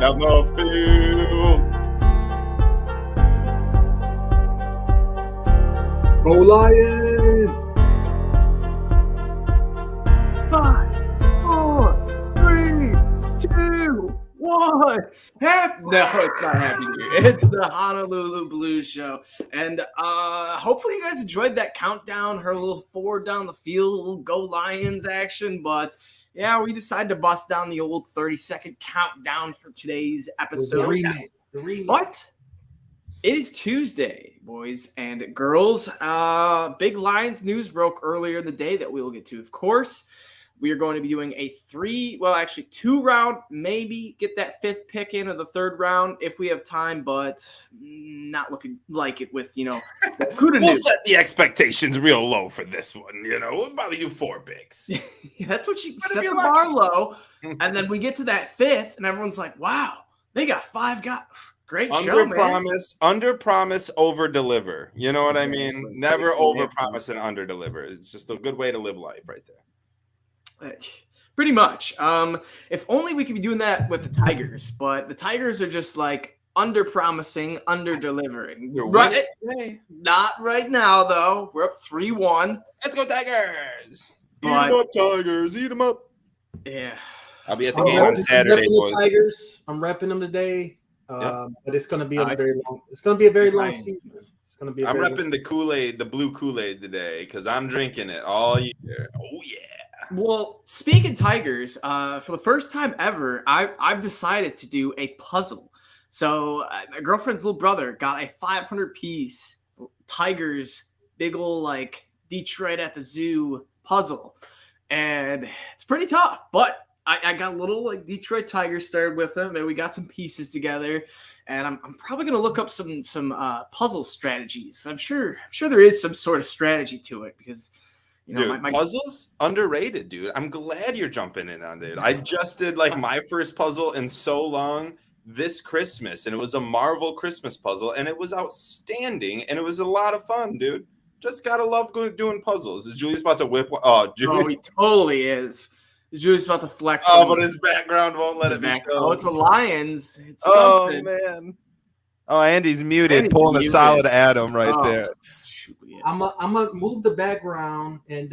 down the field. Go Lions! 5, 4, 3, 2, 1. No, it's not Happy New Year. It's the Honolulu Blues Show. And hopefully you guys enjoyed that countdown, her little forward down the field, little Go Lions action. But yeah, we decided to bust down the old 30-second countdown for today's episode. The remake. But it is Tuesday, boys and girls. Big Lions news broke earlier in the day that we will get to, of course. We are going to be doing a 2-round, maybe get that 5th pick in, or the 3rd round if we have time, but not looking like it with, We'll set the expectations real low for this one, We'll probably do 4 picks. That's what you set the bar low, and then we get to that 5th, and everyone's like, wow, they got 5 guys. Great show, man. Under promise, over deliver. You know what I mean? Never over promise and under deliver. It's just a good way to live life right there. Pretty much. If only we could be doing that with the Tigers, but the Tigers are just like under promising, under delivering. Right? Not right now, though. We're up 3-1. Let's go Tigers! Eat them up, Tigers! Eat them up! Yeah. I'll be at the game on Saturday, boys. Tigers. I'm repping them today. But it's going to be It's going to be a very long season. It's going to be. I'm repping the Kool-Aid, the blue Kool-Aid today, because I'm drinking it all year. Oh yeah. Well, speaking Tigers, for the first time ever, I've decided to do a puzzle. So my girlfriend's little brother got a 500-piece Tigers big ol' like Detroit at the Zoo puzzle, and it's pretty tough. But I got a little like Detroit Tigers started with them, and we got some pieces together. And I'm probably gonna look up some puzzle strategies. I'm sure there is some sort of strategy to it because. Dude, puzzles underrated, dude. I'm glad you're jumping in on it. I just did like my first puzzle in so long this Christmas, and it was a Marvel Christmas puzzle, and it was outstanding, and it was a lot of fun, dude. Just gotta love doing puzzles. Is Julius about to whip? Oh, he totally is. Julius about to flex. Oh, but his background won't let it be shown. Oh, it's a Lions. It's man. Oh, Andy's muted, pulling a solid Adam there. I'm gonna move the background and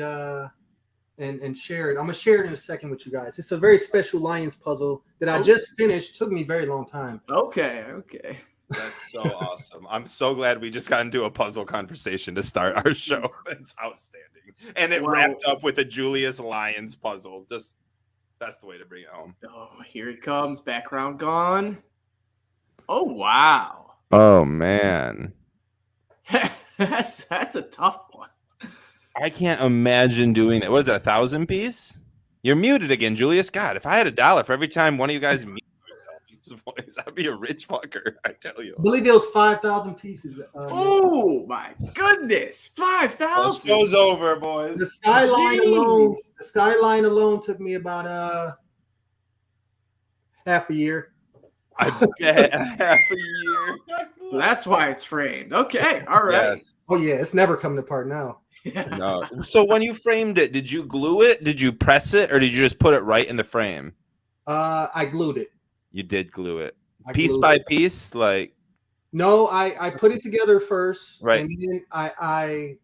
share it. I'm gonna share it in a second with you guys. It's a very special Lions puzzle that I just finished. Took me a very long time. Okay. That's so awesome. I'm so glad we just got into a puzzle conversation to start our show. It's outstanding. And it wrapped up with a Julius Lions puzzle. Just that's the way to bring it home. Oh, here it comes. Background gone. Oh wow. Oh man. That's a tough one. I can't imagine doing that. What is that, 1,000-piece? You're muted again, Julius. God, if I had $1 for every time one of you guys mute his voice, I'd be a rich fucker, I tell you. I believe it was 5,000 pieces. Oh my goodness, 5,000. Show's over, boys. The skyline alone took me about half a year. I bet half a year. So that's why it's framed. Okay, all right. Yes. Oh yeah, it's never coming apart now. No. So when you framed it, did you glue it? Did you press it, or did you just put it right in the frame? I glued it. You did glue it, piece by piece, like. No, I put it together first, right, and then I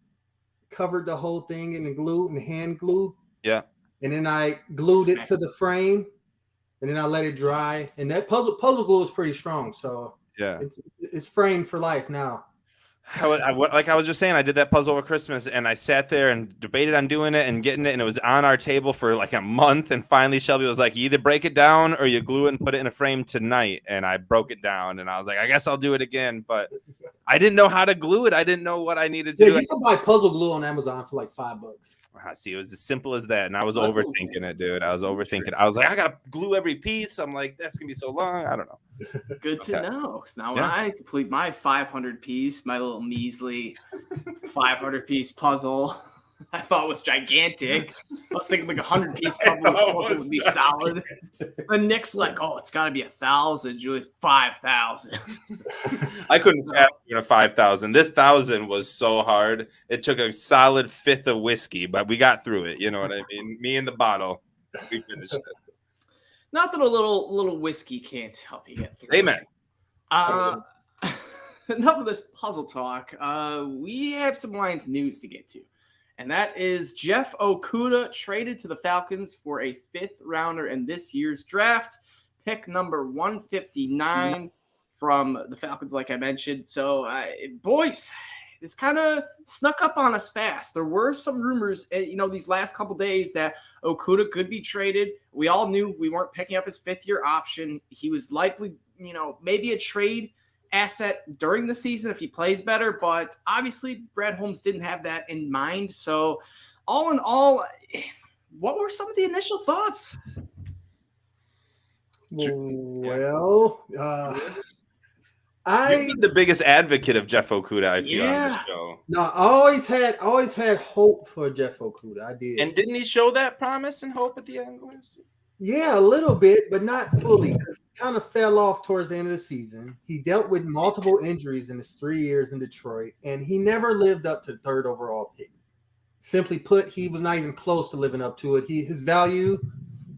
covered the whole thing in the glue and hand glue. Yeah, and then I glued it to the frame. And then I let it dry, and that puzzle glue is pretty strong. So yeah, it's framed for life now. Like I was just saying, I did that puzzle over Christmas, and I sat there and debated on doing it and getting it, and it was on our table for like a month. And finally, Shelby was like, "You either break it down or you glue it and put it in a frame tonight." And I broke it down, and I was like, "I guess I'll do it again." But I didn't know how to glue it. I didn't know what I needed to do. You can buy puzzle glue on Amazon for like $5. See, it was as simple as that, and I was overthinking it, dude. I was overthinking. I was like, I gotta glue every piece. I'm like, that's gonna be so long. I don't know. Good to know. So now when I complete my 500-piece, my little measly 500-piece puzzle, I thought was gigantic. I was thinking like 100-piece puzzle would be solid. And Nick's like, oh, it's got to be 1,000. Julie's 5,000. I couldn't have 5,000. This 1,000 was so hard. It took a solid fifth of whiskey, but we got through it. You know what I mean? Me and the bottle, we finished it. Nothing a little whiskey can't help you get through. Amen. Enough of this puzzle talk. We have some Lions news to get to. And that is Jeff Okudah traded to the Falcons for a 5th rounder in this year's draft. Pick number 159 from the Falcons, like I mentioned. So, boys, this kind of snuck up on us fast. There were some rumors, these last couple days that Okudah could be traded. We all knew we weren't picking up his 5th-year option. He was likely, maybe a trade asset during the season if he plays better, but obviously Brad Holmes didn't have that in mind. So all in all, what were some of the initial thoughts? Well, You've been the biggest advocate of Jeff Okudah, I feel, on this show. No, I always had hope for Jeff Okudah. I did. And didn't he show that promise and hope at the end? Yeah, a little bit, but not fully, because he kind of fell off towards the end of the season. He dealt with multiple injuries in his 3 years in Detroit, and he never lived up to the 3rd overall pick. Simply put, he was not even close to living up to it. His value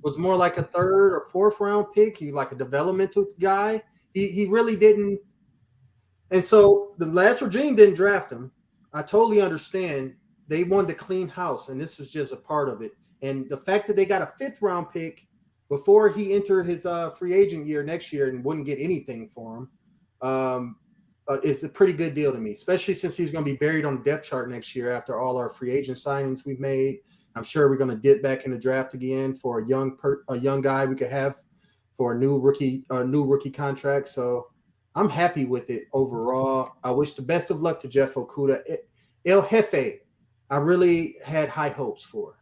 was more like a 3rd or 4th round pick. He like a developmental guy. He really didn't. And so the last regime didn't draft him. I totally understand. They wanted to clean house, and this was just a part of it. And the fact that they got a 5th round pick before he entered his free agent year next year and wouldn't get anything for him is a pretty good deal to me, especially since he's going to be buried on the depth chart next year after all our free agent signings we've made. I'm sure we're going to dip back in the draft again for a young guy we could have for a new rookie contract. So I'm happy with it overall. I wish the best of luck to Jeff Okudah. El Jefe, I really had high hopes for.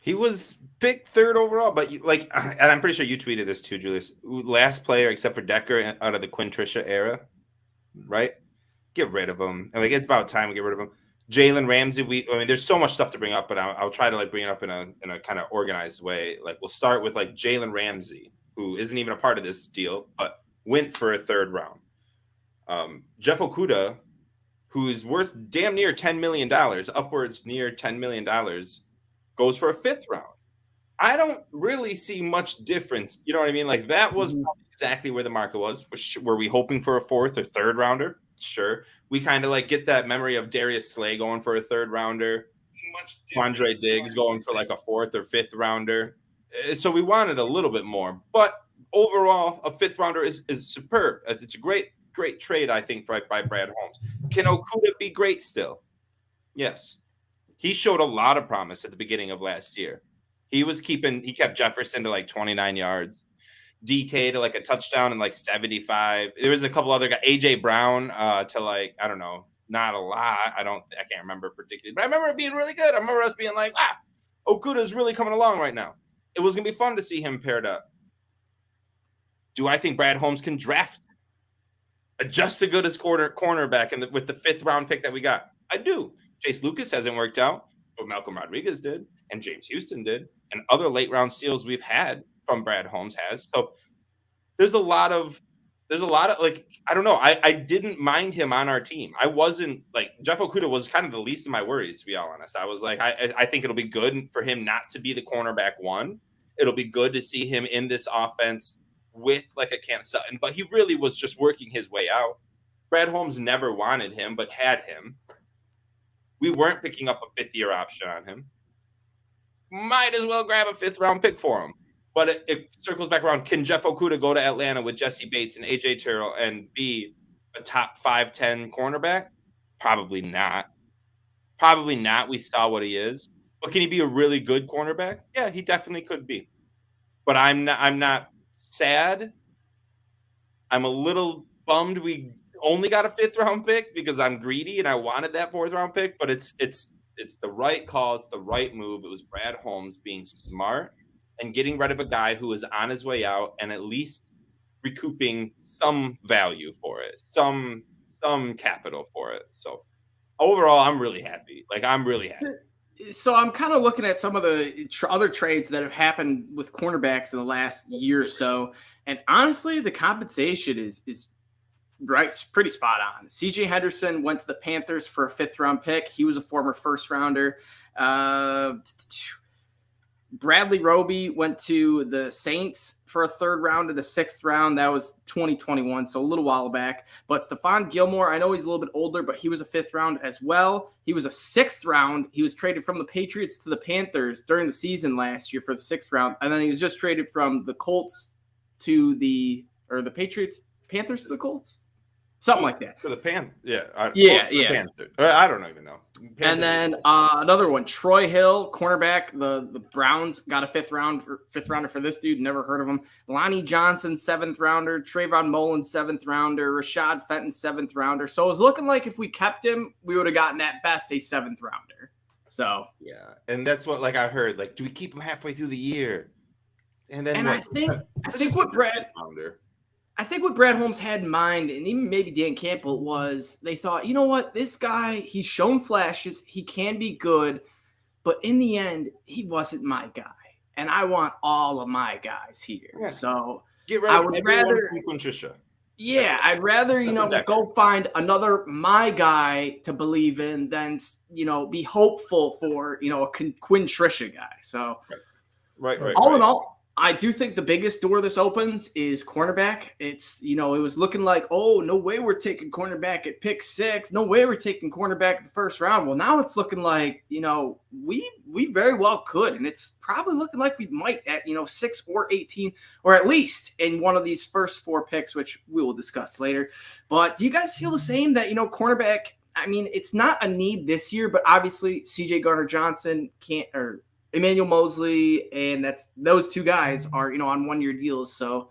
He was picked 3rd overall, but and I'm pretty sure you tweeted this too, Julius. Last player except for Decker out of the Quinn Trisha era, right? Get rid of him. It's about time we get rid of him. Jalen Ramsey. There's so much stuff to bring up, but I'll try to bring it up in a kind of organized way. We'll start with Jalen Ramsey, who isn't even a part of this deal, but went for a 3rd round. Jeff Okudah, who's worth damn near $10 million, upwards near $10 million. Goes for a 5th round. I don't really see much difference. You know what I mean? That was exactly where the market was. Were we hoping for a 4th or 3rd rounder? Sure. We kind of get that memory of Darius Slay going for a 3rd rounder. Andre Diggs going for a 4th or 5th rounder. So we wanted a little bit more. But overall, a 5th rounder is superb. It's a great trade, I think, by Brad Holmes. Can Okudah be great still? Yes. He showed a lot of promise at the beginning of last year. He kept Jefferson to 29 yards, DK to a touchdown and 75. There was a couple other guys, AJ Brown to I don't know, not a lot. I can't remember particularly, but I remember it being really good. I remember us being Okudah is really coming along right now. It was going to be fun to see him paired up. Do I think Brad Holmes can draft just as good as cornerback with the 5th round pick that we got? I do. Chase Lucas hasn't worked out, but Malcolm Rodriguez did, and James Houston did, and other late round steals we've had from Brad Holmes has. So there's a lot of I don't know. I didn't mind him on our team. I wasn't Jeff Okudah was kind of the least of my worries, to be all honest. I was I think it'll be good for him not to be the cornerback 1. It'll be good to see him in this offense with a Cam Sutton, but he really was just working his way out. Brad Holmes never wanted him, but had him. We weren't picking up a 5th-year option on him. Might as well grab a 5th round pick for him. But it circles back around. Can Jeff Okudah go to Atlanta with Jesse Bates and AJ Terrell and be a top 5-10 cornerback? Probably not. Probably not. We saw what he is. But can he be a really good cornerback? Yeah, he definitely could be. But I'm not sad. I'm a little bummed we only got a 5th round pick because I'm greedy and I wanted that 4th round pick, but it's the right call. It's the right move. It was Brad Holmes being smart and getting rid of a guy who was on his way out and at least recouping some value for it, some capital for it. So overall, I'm really happy. I'm really happy. So I'm kind of looking at some of the other trades that have happened with cornerbacks in the last year or so. And honestly, the compensation is right, it's pretty spot on. CJ Henderson went to the Panthers for a 5th round pick. He was a former 1st rounder. Bradley Roby went to the Saints for a 3rd round and a 6th round. That was 2021, so a little while back. But Stephon Gilmore, I know he's a little bit older, but he was a 5th round as well. He was a 6th round. He was traded from the Patriots to the Panthers during the season last year for the 6th round. And then he was just traded from the Colts to the Patriots, Panthers to the Colts. Something like that. For the Panther. Yeah. Panther. I don't even know. And then another one, Troy Hill, cornerback. The Browns got a 5th rounder for this dude. Never heard of him. Lonnie Johnson, 7th rounder. Trayvon Mullen, 7th rounder. Rashad Fenton, 7th rounder. So it was looking like if we kept him, we would have gotten at best a 7th rounder. So yeah, and that's what I heard. Like, do we keep him halfway through the year? And then I think what Brad Holmes had in mind, and even maybe Dan Campbell, was they thought, you know what, this guy, he's shown flashes, he can be good, but in the end, he wasn't my guy, and I want all of my guys here. Yeah. So I would rather, I'd rather go find another my guy to believe in than be hopeful for a Quinn Trisha guy. So right. All in all, I do think the biggest door this opens is cornerback. It's, it was looking like, oh, no way we're taking cornerback at pick 6. No way we're taking cornerback in the 1st round. Well, now it's looking like, we very well could. And it's probably looking like we might at, 6 or 18, or at least in one of these first 4 picks, which we will discuss later. But do you guys feel the same that, cornerback, I mean, it's not a need this year, but obviously CJ Gardner-Johnson Emmanuel Mosley, and those 2 guys are, on 1-year deals. So,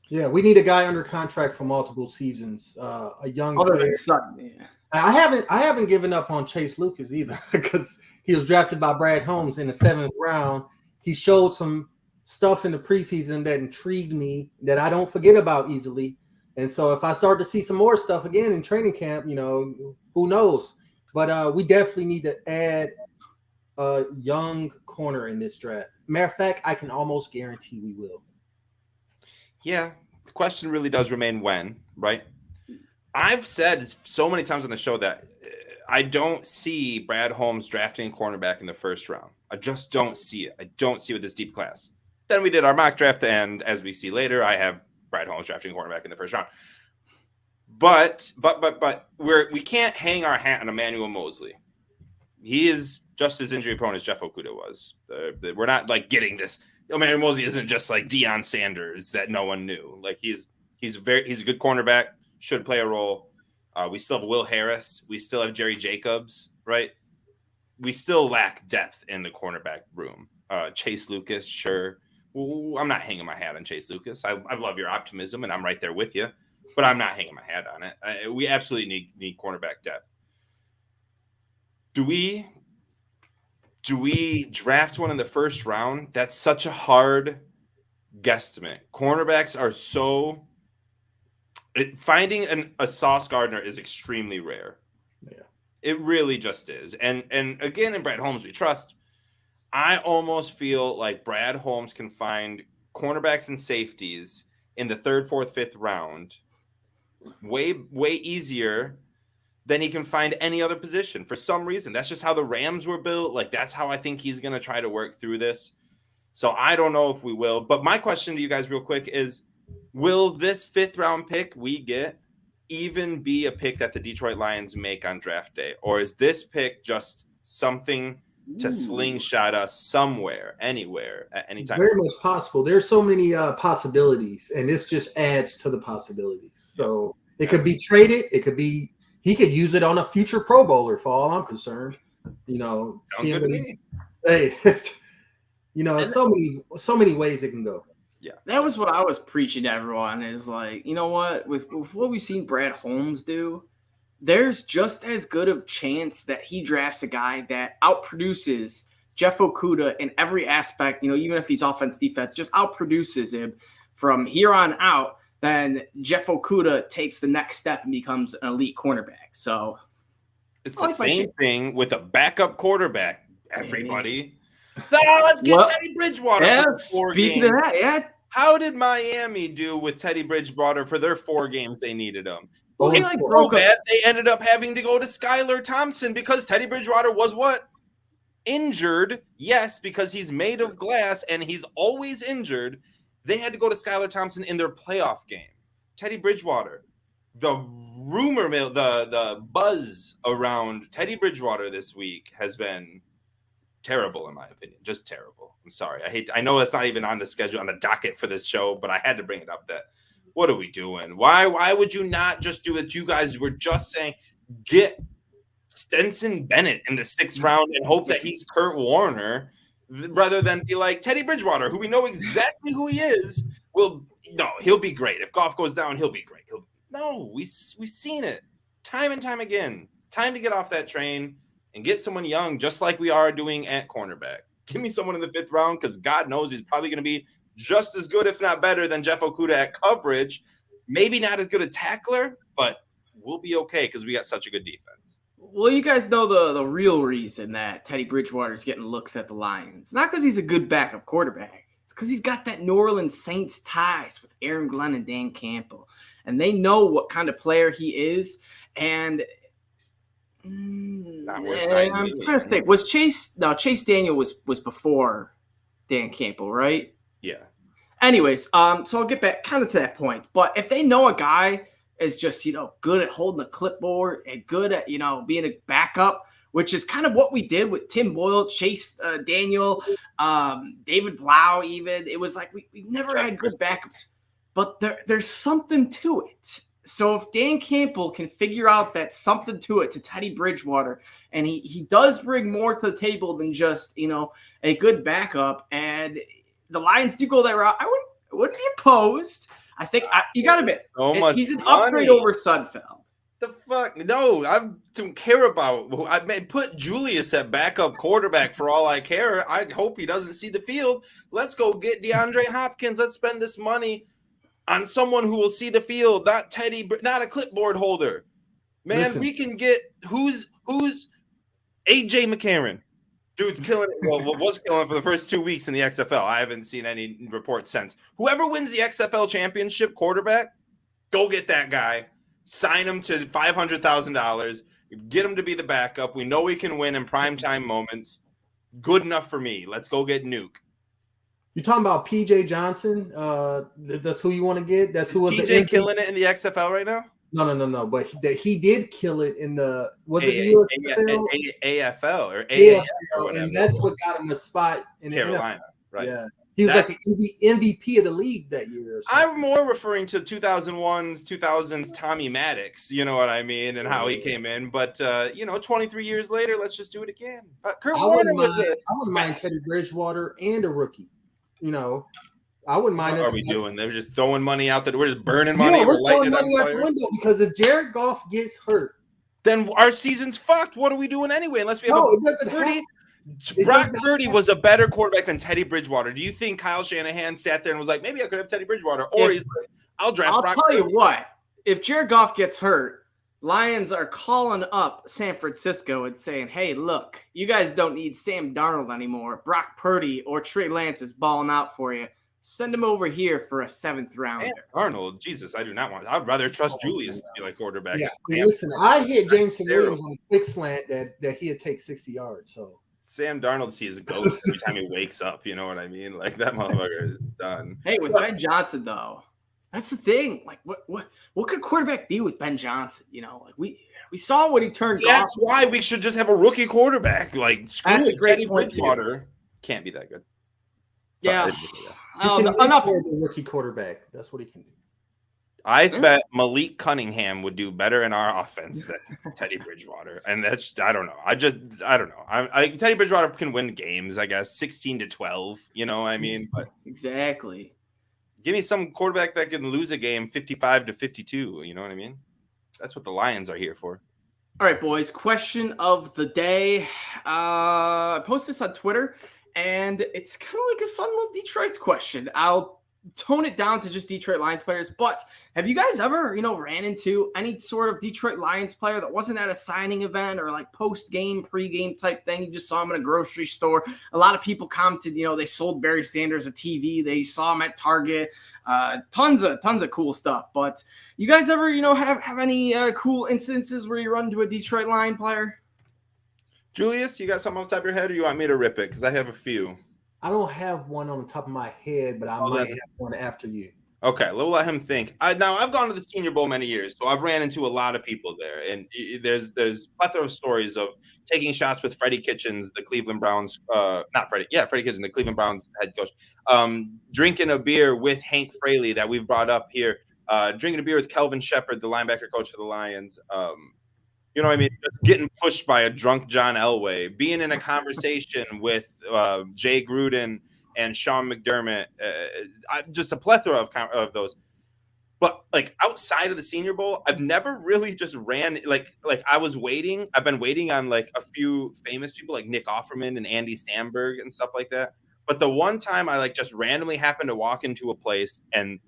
yeah, we need a guy under contract for multiple seasons. A young player. Sutton, yeah. I haven't given up on Chase Lucas either because he was drafted by Brad Holmes in the 7th round. He showed some stuff in the preseason that intrigued me that I don't forget about easily. And so if I start to see some more stuff again in training camp, who knows? But we definitely need to add a young corner in this draft. Matter of fact, I can almost guarantee we will. Yeah, the question really does remain when, right? I've said so many times on the show that I don't see Brad Holmes drafting a cornerback in the 1st round. I just don't see it. I don't see it with this deep class. Then we did our mock draft, and as we see later, I have Brad Holmes drafting a cornerback in the 1st round. But we can't hang our hat on Emmanuel Mosley. He is just as injury prone as Jeff Okudah was. We're not getting this. Emmanuel Mosley isn't just like Deion Sanders that no one knew. Like he's a good cornerback, should play a role. We still have Will Harris. We still have Jerry Jacobs, right? We still lack depth in the cornerback room. Chase Lucas, sure. I'm not hanging my hat on Chase Lucas. I love your optimism, and I'm right there with you, but I'm not hanging my hat on it. We absolutely need cornerback depth. Do we draft one in the 1st round? That's such a hard guesstimate. Cornerbacks are so finding a Sauce Gardner is extremely rare. Yeah, it really just is. And again, in Brad Holmes, we trust. I almost feel like Brad Holmes can find cornerbacks and safeties in the 3rd, 4th, 5th round way easier than he can find any other position for some reason. That's just how the Rams were built. That's how I think he's going to try to work through this. So I don't know if we will. But my question to you guys real quick is, will this 5th round pick we get even be a pick that the Detroit Lions make on draft day? Or is this pick just something to slingshot us somewhere, anywhere, at any time? Very much possible. There's so many possibilities, and this just adds to the possibilities. So it could be traded. It could be he could use it on a future Pro Bowler, for all I'm concerned. Hey, so many ways it can go. Yeah, that was what I was preaching to everyone. Is like, you know what, with what we've seen Brad Holmes do, there's just as good of chance that he drafts a guy that outproduces Jeff Okudah in every aspect. Even if he's offense, defense, just outproduces him from here on out. Then Jeff Okudah takes the next step and becomes an elite cornerback. So it's the same thing with a backup quarterback. Everybody, let's get Teddy Bridgewater. Yeah, for 4 speaking games. of that, yeah. How did Miami do with Teddy Bridgewater for their 4 games they needed him? Well, they so bad they ended up having to go to Skylar Thompson because Teddy Bridgewater was what? injured. Yes, because he's made of glass and he's always injured. They had to go to Skylar Thompson in their playoff game. Teddy Bridgewater. The rumor mill, the buzz around Teddy Bridgewater this week has been terrible, in my opinion. Just terrible. I'm sorry. I know that's not even on the schedule, on the docket for this show, but I had to bring it up. That what are we doing? Why would you not just do what you guys were just saying? Get Stetson Bennett in the 6th round and hope that he's Kurt Warner, rather than be like Teddy Bridgewater, who we know exactly who he is. He'll be great. If Goff goes down, he'll be great. We've seen it time and time again. Time to get off that train and get someone young, just like we are doing at cornerback. Give me someone in the 5th round, because God knows he's probably going to be just as good, if not better, than Jeff Okudah at coverage. Maybe not as good a tackler, but we'll be okay because we got such a good defense. Well, you guys know the real reason that Teddy Bridgewater is getting looks at the Lions. Not because he's a good backup quarterback. It's because he's got that New Orleans Saints ties with Aaron Glenn and Dan Campbell. And they know what kind of player he is. And I'm trying to think. Chase Daniel was before Dan Campbell, right? Yeah. Anyways, so I'll get back kind of to that point. But if they know a guy is just, good at holding a clipboard and good at, being a backup, which is kind of what we did with Tim Boyle, Chase Daniel, David Blau even. It was like we never had good backups. But there's something to it. So if Dan Campbell can figure out that something to it to Teddy Bridgewater, and he does bring more to the table than just, a good backup, and the Lions do go that route, I wouldn't be opposed. I think you got to admit, he's an upgrade over Sudfeld. The fuck? No, I don't care about. I may put Julius at backup quarterback for all I care. I hope he doesn't see the field. Let's go get DeAndre Hopkins. Let's spend this money on someone who will see the field, not Teddy, not a clipboard holder. Man, listen, we can get who's AJ McCarron. Dude's killing it. Well, was killing it for the first 2 weeks in the XFL. I haven't seen any reports since. Whoever wins the XFL championship quarterback, go get that guy. Sign him to $500,000. Get him to be the backup. We know we can win in primetime moments. Good enough for me. Let's go get Nuke. You're talking about PJ Johnson? That's who you want to get? That's who was PJ killing it in the XFL right now? No. But he did kill it in the AFL or AFL, and that's what got him the spot in Carolina, right? Yeah, he was like the MVP of the league that year. I'm more referring to 2001's, 2000's Tommy Maddox. You know what I mean, and how he came in. But 23 years later, let's just do it again. Kurt Warner was I wouldn't mind Teddy Bridgewater and a rookie. I wouldn't mind. What are we doing? They're just throwing money out there. We're just burning money. Yeah, we're throwing money out the window because if Jared Goff gets hurt, then our season's fucked. What are we doing anyway? Unless we have Brock Purdy was a better quarterback than Teddy Bridgewater. Do you think Kyle Shanahan sat there and was like, maybe I could have Teddy Bridgewater? Or he's like, I'll draft Brock Purdy. I'll tell you what. If Jared Goff gets hurt, Lions are calling up San Francisco and saying, hey, look, you guys don't need Sam Darnold anymore. Brock Purdy or Trey Lance is balling out for you. Send him over here for a 7th rounder. Sam Darnold, Jesus, I do not want. I'd rather trust Julius to be like quarterback. Yeah, listen, I hit Jameson Williams on a quick slant that he'd take 60 yards. So Sam Darnold sees a ghost every time he wakes up. You know what I mean? Like that motherfucker is done. Hey, with Ben Johnson though, that's the thing. Like, what could quarterback be with Ben Johnson? Like we saw what he turned. That's why we should just have a rookie quarterback. Like, screw it, Teddy Bridgewater can't be that good. Yeah. Enough for the rookie quarterback. That's what he can do. I bet Malik Cunningham would do better in our offense than Teddy Bridgewater. And that's, I don't know. I don't know. Teddy Bridgewater can win games, I guess, 16-12. You know what I mean? But exactly. Give me some quarterback that can lose a game 55-52. You know what I mean? That's what the Lions are here for. All right, boys. Question of the day. I posted this on Twitter, and it's kind of like a fun little Detroit question. I'll tone it down to just Detroit Lions players. But have you guys ever, ran into any sort of Detroit Lions player that wasn't at a signing event or like post-game, pre-game type thing? You just saw him in a grocery store. A lot of people commented, they sold Barry Sanders a TV. They saw him at Target. Tons of cool stuff. But you guys ever, have any cool instances where you run into a Detroit Lion player? Julius, you got something off the top of your head, or you want me to rip it? Because I have a few. I don't have one on the top of my head, but I might have one after you. Okay, we'll let him think. Now, I've gone to the Senior Bowl many years, so I've ran into a lot of people there, and there's plethora of stories of taking shots with Freddie Kitchens, the Cleveland Browns, Freddie Kitchens, the Cleveland Browns head coach, drinking a beer with Hank Fraley that we've brought up here, drinking a beer with Kelvin Shepard, the linebacker coach for the Lions. You know what I mean? Just getting pushed by a drunk John Elway, being in a conversation with Jay Gruden and Sean McDermott, just a plethora of those. But like outside of the Senior Bowl, I've never really just ran like I was waiting. I've been waiting on like a few famous people like Nick Offerman and Andy Samberg and stuff like that. But the one time I like just randomly happened to walk into a place and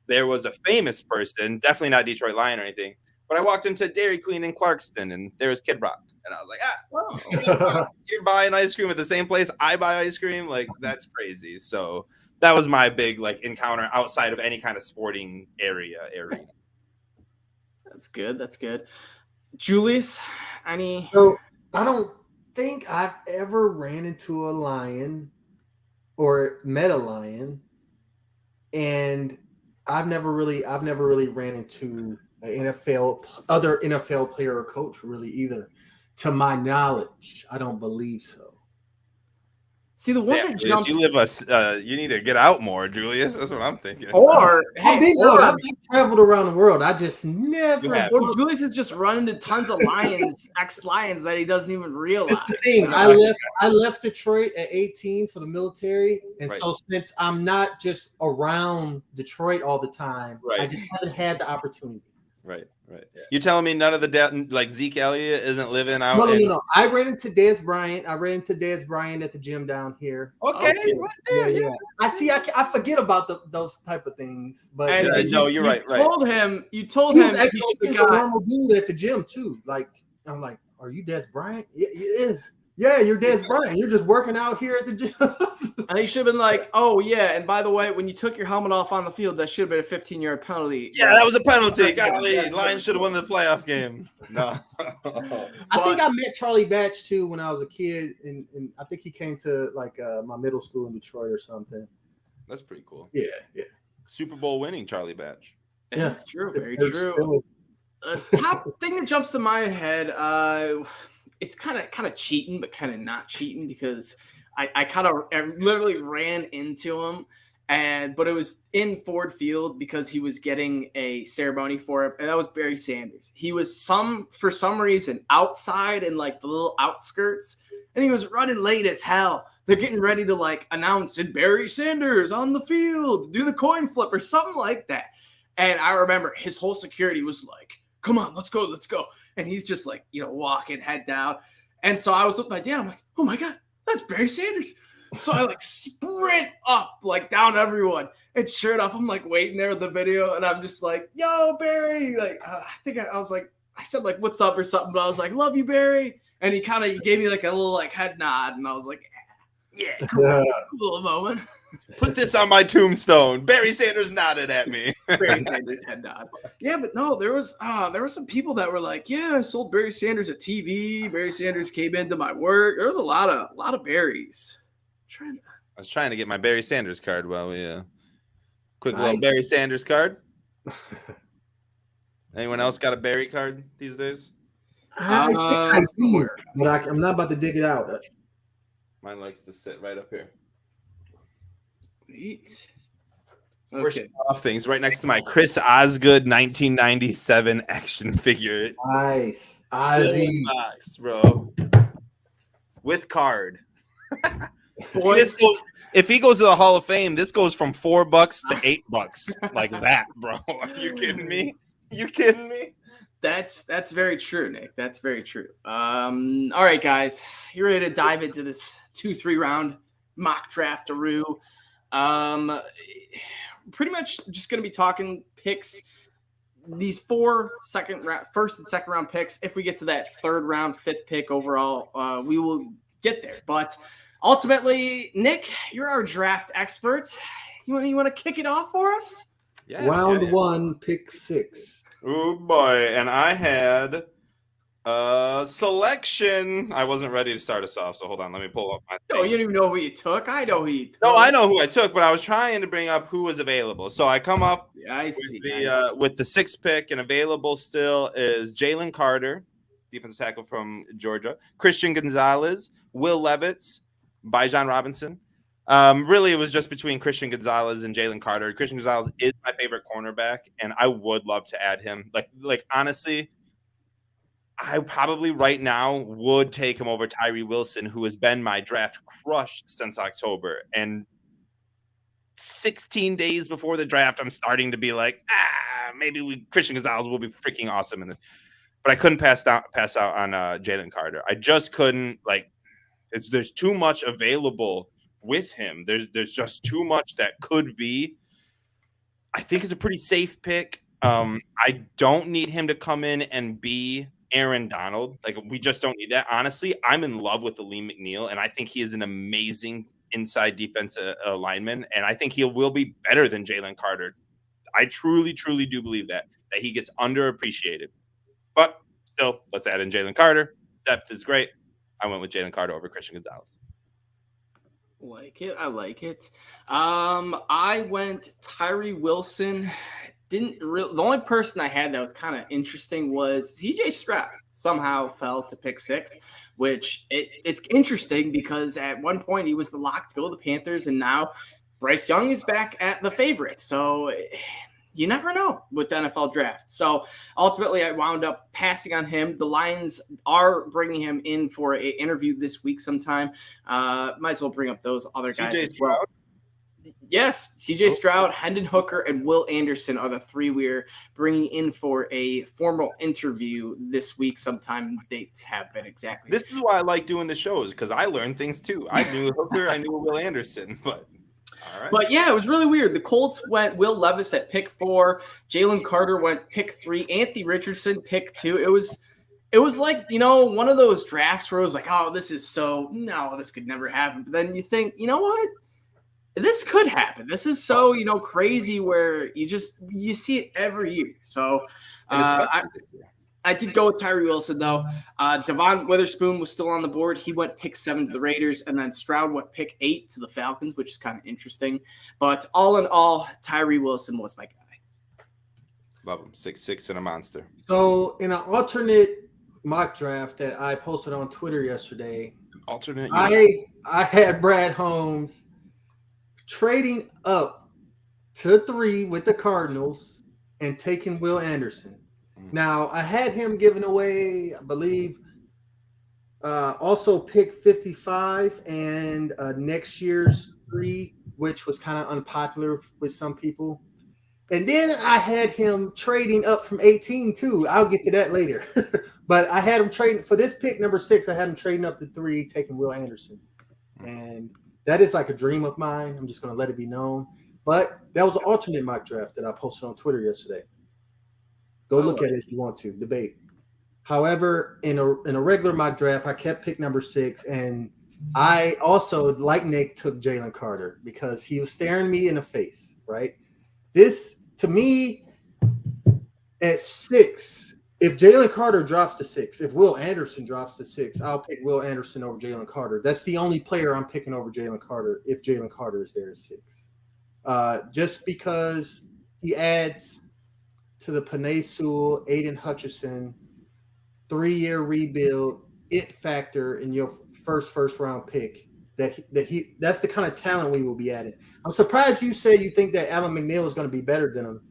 there was a famous person, definitely not Detroit Lion or anything, but I walked into Dairy Queen in Clarkston and there was Kid Rock. And I was like, you're buying ice cream at the same place I buy ice cream? Like, that's crazy. So that was my big, like, encounter outside of any kind of sporting area. That's good. That's good. Julius, any? So I don't think I've ever ran into a lion or met a lion. And I've never really ran into an other NFL player or coach really either. To my knowledge, I don't believe so. See, the one that jumps. You need to get out more, Julius. That's what I'm thinking. I've traveled around the world. I just never. Or Julius has just run into tons of lions, ex-lions that he doesn't even realize. That's the thing. I left Detroit at 18 for the military, and so since I'm not just around Detroit all the time, I just haven't had the opportunity. Right. Yeah. You telling me none of the like Zeke Elliott isn't living out? No. I ran into Dez Bryant. At the gym down here. Okay. Yeah. I forget about those type of things. But you're right. You told him he should have got a normal dude at the gym too. Like I'm like, are you Dez Bryant? Yeah, you're Dez Bryant. You're just working out here at the gym. And he should have been like, oh, yeah. And by the way, when you took your helmet off on the field, that should have been a 15-yard penalty. Yeah, that was a penalty. Golly, Lions should have won the playoff game. No. I think I met Charlie Batch, too, when I was a kid. And I think he came to, like, my middle school in Detroit or something. That's pretty cool. Yeah. Super Bowl winning Charlie Batch. Yeah, that's true. Very true. Top thing that jumps to my head, it's kind of cheating, but kind of not cheating because I literally ran into him, but it was in Ford Field because he was getting a ceremony for it, and that was Barry Sanders. He was for some reason outside in like the little outskirts, and he was running late as hell. They're getting ready to like announce it, Barry Sanders on the field, do the coin flip or something like that. And I remember his whole security was like, "Come on, let's go." And he's just like, walking head down. And so I was with my dad. I'm like, oh my God, that's Barry Sanders. So I like sprint up, like down everyone. And sure enough, I'm like waiting there with the video. And I'm just like, yo, Barry. Like, I think I was like, I said like, what's up or something. But I was like, love you, Barry. And he gave me like a little like head nod. And I was like, yeah. Cool moment. Put this on my tombstone. Barry Sanders nodded at me. Barry Sanders head nod. Yeah, but no, there were some people that were like, yeah, I sold Barry Sanders a TV. Barry Sanders came into my work. There was a lot of Barrys. I was trying to get my Barry Sanders card. Well, yeah. Quick little Barry Sanders card. Anyone else got a Barry card these days? I see it, but I'm not about to dig it out. Mine likes to sit right up here. Sweet. We're showing off things right next to my Chris Osgood 1997 action figure. Nice. Ozzy. Box, bro. With card. If he goes to the Hall of Fame, this goes from $4 to $8. Like that, bro. Are you kidding me? That's very true, Nick. That's very true. All right, guys. You ready to dive into this 2-3 round mock draft-aroo? Pretty much just going to be talking picks. These 4 first and second round picks. If we get to that third round, 5th pick overall, we will get there. But ultimately, Nick, you're our draft expert. You want to kick it off for us? Yeah. Round 1, pick 6. Oh boy, and I had Selection. I wasn't ready to start us off, so hold on. Let me pull up my No, thing. you don't even know who you took. I know who you took. No, I know who I took, but I was trying to bring up who was available. So I come up Yeah, I see. with the 6th pick, and available still is Jalen Carter, defensive tackle from Georgia, Christian Gonzalez, Will Levitz, Bijan Robinson. Really, it was just between Christian Gonzalez and Jalen Carter. Christian Gonzalez is my favorite cornerback, and I would love to add him. Like honestly, I probably right now would take him over Tyree Wilson, who has been my draft crush since October. And 16 days before the draft, I'm starting to be like, maybe Christian Gonzalez will be freaking awesome in this. But I couldn't pass out on Jalen Carter. I just couldn't. Like, there's too much available with him. There's just too much that could be. I think it's a pretty safe pick. I don't need him to come in and be Aaron Donald. Like, we just don't need that. Honestly, I'm in love with Lee McNeil, and I think he is an amazing inside defensive lineman, and I think he will be better than Jalen Carter. I truly, truly do believe that he gets underappreciated. But still, let's add in Jalen Carter. Depth is great. I went with Jalen Carter over Christian Gonzalez. Like it. I like it. I went Tyree Wilson. The only person I had that was kind of interesting was CJ Stroud. Somehow fell to pick 6, which it's interesting because at one point he was the lock to go to the Panthers, and now Bryce Young is back at the favorites. So you never know with the NFL draft. So ultimately, I wound up passing on him. The Lions are bringing him in for an interview this week sometime. Might as well bring up those other guys as well. Yes, CJ Stroud, Hendon Hooker, and Will Anderson are the 3 we're bringing in for a formal interview this week sometime. Dates have been exactly. This is why I like doing the shows, because I learned things too. I knew Hooker, I knew Will Anderson, but all right. But yeah, it was really weird. The Colts went Will Levis at pick 4. Jalen Carter went pick 3. Anthony Richardson pick 2. It was like, one of those drafts where it was like, oh, this could never happen. But then you think, you know what? This could happen. This is so, crazy where you see it every year. So I did go with Tyree Wilson, though. Devon Witherspoon was still on the board. He went pick 7 to the Raiders, and then Stroud went pick 8 to the Falcons, which is kind of interesting. But all in all, Tyree Wilson was my guy. Love him. 6'6" and a monster. So in an alternate mock draft that I posted on Twitter yesterday, I had Brad Holmes trading up to 3 with the Cardinals and taking Will Anderson. Now, I had him giving away, I believe, also pick 55 and next year's 3, which was kind of unpopular with some people. And then I had him trading up from 18 too. I'll get to that later. But I had him trading for this pick number 6. I had him trading up to 3, taking Will Anderson. And that is like a dream of mine. I'm just going to let it be known. But that was an alternate mock draft that I posted on Twitter yesterday. Go look at it if you want to debate. However, in a regular mock draft, I kept pick number 6, and I also, like Nick, took Jalen Carter because he was staring me in the face. Right? This to me at 6. If Jalen Carter drops to 6, if Will Anderson drops to 6, I'll pick Will Anderson over Jalen Carter. That's the only player I'm picking over Jalen Carter if Jalen Carter is there at 6. Just because he adds to the Penei Sewell, Aiden Hutchinson, 3-year rebuild, it factor in your first round pick. That's the kind of talent we will be adding. I'm surprised you say you think that Alan McNeil is going to be better than him.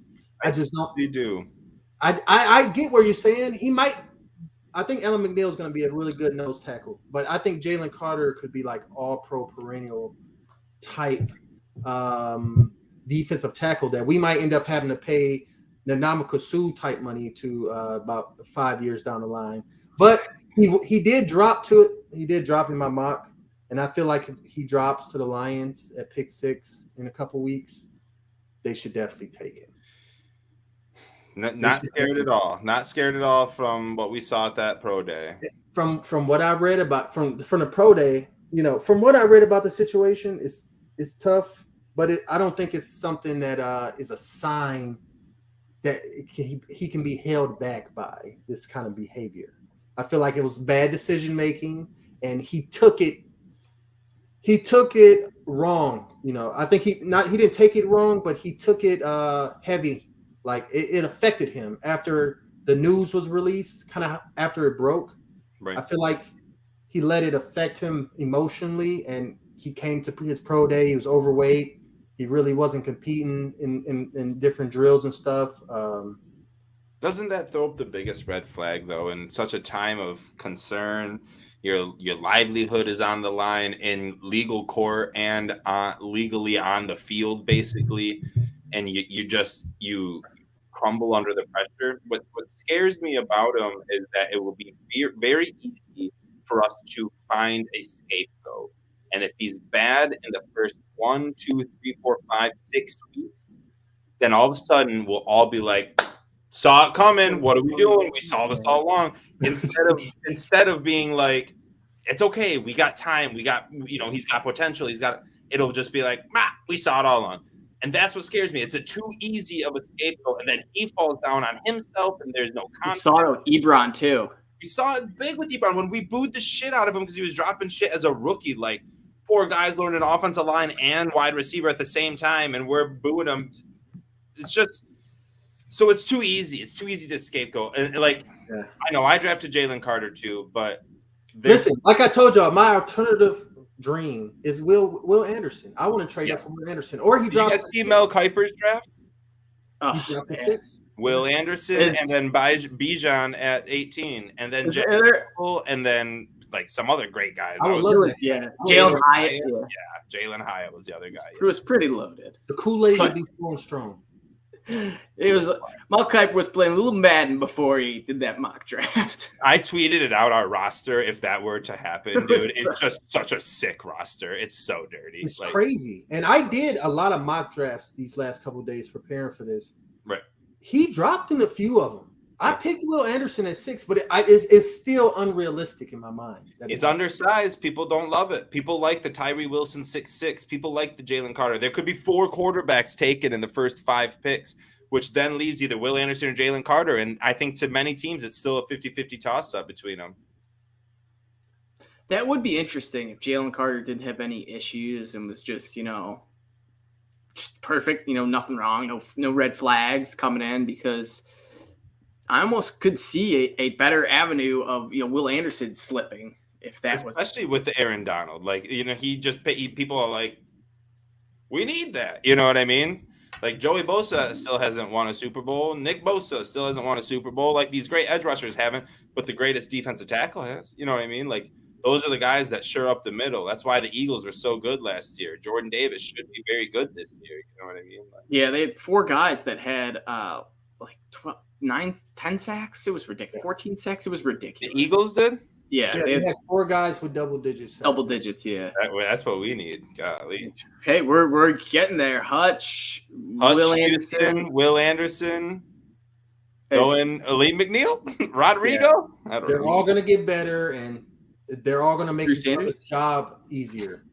I just don't. You do. I get where you're saying. He might. I think Alan McNeil is going to be a really good nose tackle, but I think Jalen Carter could be like all pro perennial type defensive tackle that we might end up having to pay Nanamaka Suh type money to about 5 years down the line. But he did drop to it. He did drop in my mock, and I feel like if he drops to the Lions at pick 6 in a couple weeks, they should definitely take it. Not scared at all. Not scared at all from what we saw at that pro day. From what I read about from the pro day, from what I read about the situation, it's tough, but I don't think it's something that is a sign that he can be held back by this kind of behavior. I feel like it was bad decision making, and he took it wrong. I think he didn't take it wrong, but he took it heavy. Like it affected him after the news was released, kind of after it broke. Right. I feel like he let it affect him emotionally, and he came to his pro day. He was overweight. He really wasn't competing in different drills and stuff. Doesn't that throw up the biggest red flag, though, in such a time of concern? Your livelihood is on the line in legal court and legally on the field, basically, and you crumble under the pressure. What scares me about him is that it will be very easy for us to find a scapegoat. And if he's bad in the first 1, 2, 3, 4, 5, 6 weeks, then all of a sudden we'll all be like, saw it coming. What are we doing? We saw this all along. Instead of being like, it's okay. We got time. We got, he's got potential. It'll just be like, we saw it all along. And that's what scares me. It's a too easy of a scapegoat. And then he falls down on himself and there's no confidence. We saw it with Ebron too. We saw it big with Ebron when we booed the shit out of him because he was dropping shit as a rookie. Like, poor guys learning offensive line and wide receiver at the same time. And we're booing him. It's just, so it's too easy. It's too easy to scapegoat. And I know I drafted Jalen Carter too, but listen, like I told y'all, my alternative dream is Will Anderson. I want to trade up for Will Anderson, or he drops. You guys see Mel Kiper's draft? He dropped at 6. Will Anderson and then Bijan at 18, and then Jack and then like some other great guys. I would love that. Yeah, Jalen Hyatt. Yeah, Jalen Hyatt was the other guy. It was pretty loaded. The Kool-Aid would be flowing strong. It was Mel Kiper was playing a little Madden before he did that mock draft. I tweeted it out our roster if that were to happen, dude. It's just such a sick roster. It's so dirty. It's crazy. And I did a lot of mock drafts these last couple of days preparing for this. Right. He dropped in a few of them. I picked Will Anderson at 6, but it's still unrealistic in my mind. He's undersized. People don't love it. People like the Tyree Wilson 6'6". People like the Jalen Carter. There could be 4 quarterbacks taken in the first 5 picks, which then leaves either Will Anderson or Jalen Carter. And I think to many teams, it's still a 50-50 toss-up between them. That would be interesting if Jalen Carter didn't have any issues and was just, just perfect, nothing wrong, no red flags coming in, because I almost could see a better avenue of, Will Anderson slipping if that was. Especially with the Aaron Donald. Like, people are like, we need that. You know what I mean? Like Joey Bosa still hasn't won a Super Bowl. Nick Bosa still hasn't won a Super Bowl. Like these great edge rushers haven't, but the greatest defensive tackle has. You know what I mean? Like those are the guys that shore up the middle. That's why the Eagles were so good last year. Jordan Davis should be very good this year. You know what I mean? Like, yeah, they had 4 guys that had 9, 10 sacks. It was ridiculous. 14 sacks. It was ridiculous. The Eagles did? Yeah, they had 4 guys with double digits. Double digits, yeah. That's what we need. Golly. Okay, we're getting there. Hutch, Will Anderson. Will Anderson. Going Lee McNeil, Rodrigo. Yeah. They're all going to get better, and they're all going to make each other's job easier.